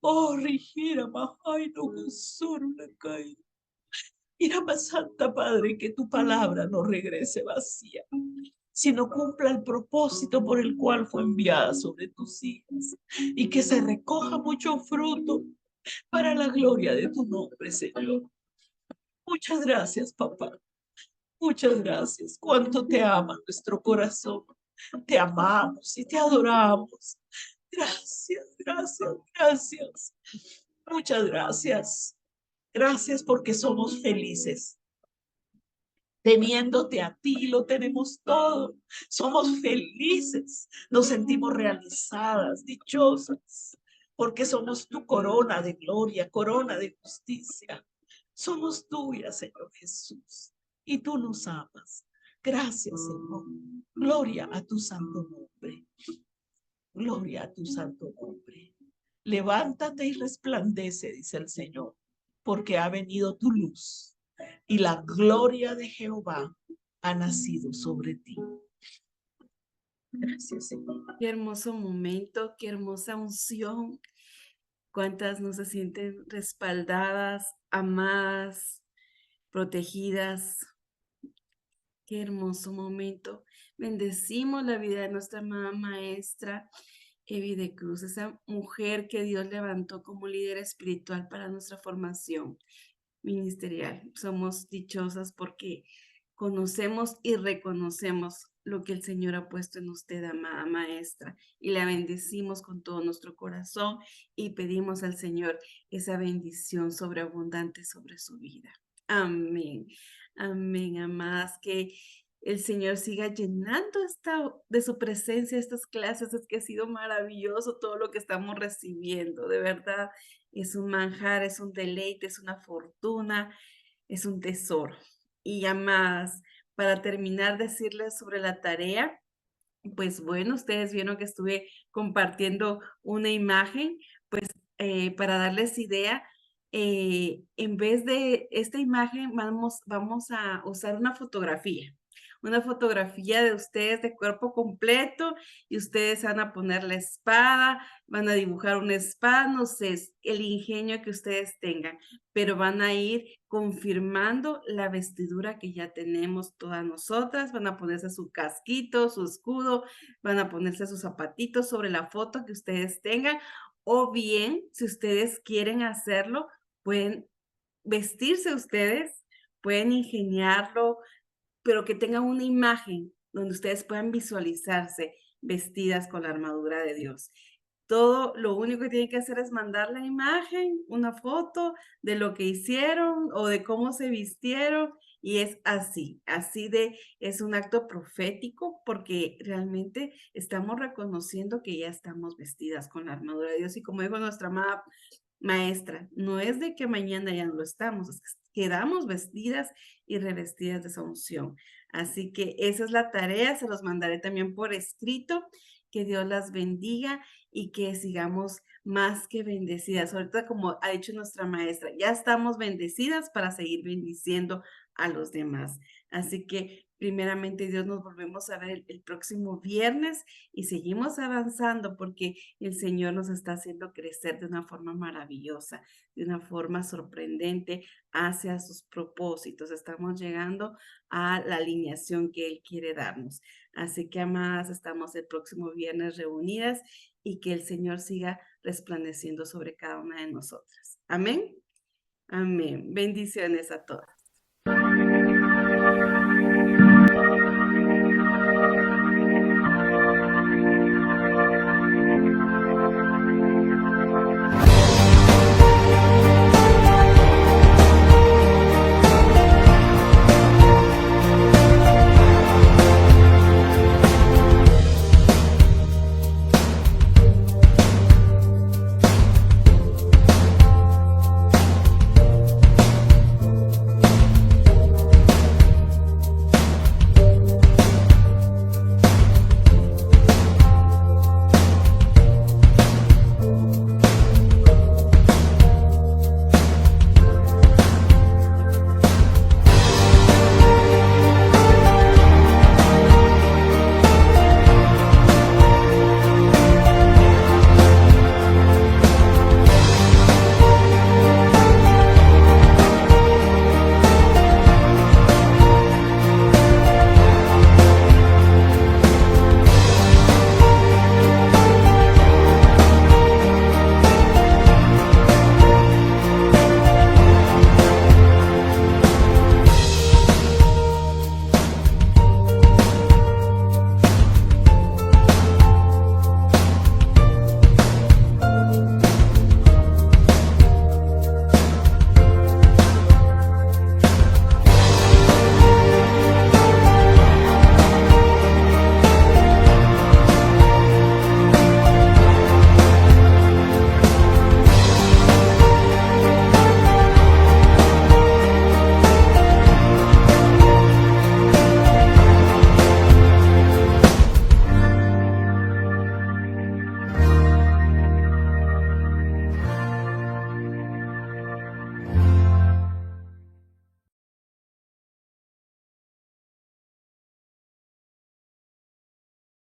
Oh, Rigira, Mahai, no Gusuru, la Cairo. Irama Santa Padre, que tu palabra no regrese vacía, sino cumpla el propósito por el cual fue enviada sobre tus hijas, y que se recoja mucho fruto para la gloria de tu nombre, Señor. Muchas gracias, papá. Muchas gracias. Cuánto te ama nuestro corazón. Te amamos y te adoramos. Gracias, gracias, gracias. Muchas gracias. Gracias porque somos felices. Teniéndote a ti, lo tenemos todo. Somos felices. Nos sentimos realizadas, dichosas, porque somos tu corona de gloria, corona de justicia. Somos tuyas, Señor Jesús, y tú nos amas. Gracias, Señor. Gloria a tu santo nombre. Gloria a tu santo nombre. Levántate y resplandece, dice el Señor, porque ha venido tu luz y la gloria de Jehová ha nacido sobre ti. Gracias, Señor. Qué hermoso momento, qué hermosa unción. Cuántas no se sienten respaldadas, amadas, protegidas. Qué hermoso momento. Bendecimos la vida de nuestra amada maestra Evi de Cruz, esa mujer que Dios levantó como líder espiritual para nuestra formación ministerial. Somos dichosas porque conocemos y reconocemos lo que el Señor ha puesto en usted, amada maestra, y la bendecimos con todo nuestro corazón y pedimos al Señor esa bendición sobreabundante sobre su vida. Amén. Amén, amadas, que el Señor siga llenando de su presencia estas clases. Es que ha sido maravilloso todo lo que estamos recibiendo, de verdad. Es un manjar, es un deleite, es una fortuna, es un tesoro. Y amadas, para terminar, decirles sobre la tarea. Pues bueno, ustedes vieron que estuve compartiendo una imagen, pues para darles idea, en vez de esta imagen vamos a usar una fotografía de ustedes de cuerpo completo, y ustedes van a poner la espada, van a dibujar una espada, no sé, el ingenio que ustedes tengan, pero van a ir confirmando la vestidura que ya tenemos todas nosotras. Van a ponerse su casquito, su escudo, van a ponerse sus zapatitos sobre la foto que ustedes tengan, o bien, si ustedes quieren hacerlo, pueden vestirse ustedes, pueden ingeniarlo, pero que tengan una imagen donde ustedes puedan visualizarse vestidas con la armadura de Dios. Todo lo único que tienen que hacer es mandar la imagen, una foto de lo que hicieron o de cómo se vistieron, y es así es un acto profético, porque realmente estamos reconociendo que ya estamos vestidas con la armadura de Dios. Y como dijo nuestra amada maestra, no es de que mañana ya no lo estamos, es que quedamos vestidas y revestidas de esa unción. Así que esa es la tarea, se los mandaré también por escrito. Que Dios las bendiga y que sigamos más que bendecidas. Ahorita, como ha dicho nuestra maestra, ya estamos bendecidas para seguir bendiciendo a los demás. Así que primeramente Dios, nos volvemos a ver el próximo viernes y seguimos avanzando, porque el Señor nos está haciendo crecer de una forma maravillosa, de una forma sorprendente hacia sus propósitos. Estamos llegando a la alineación que Él quiere darnos. Así que, amadas, estamos el próximo viernes reunidas, y que el Señor siga resplandeciendo sobre cada una de nosotras. Amén. Amén. Bendiciones a todas.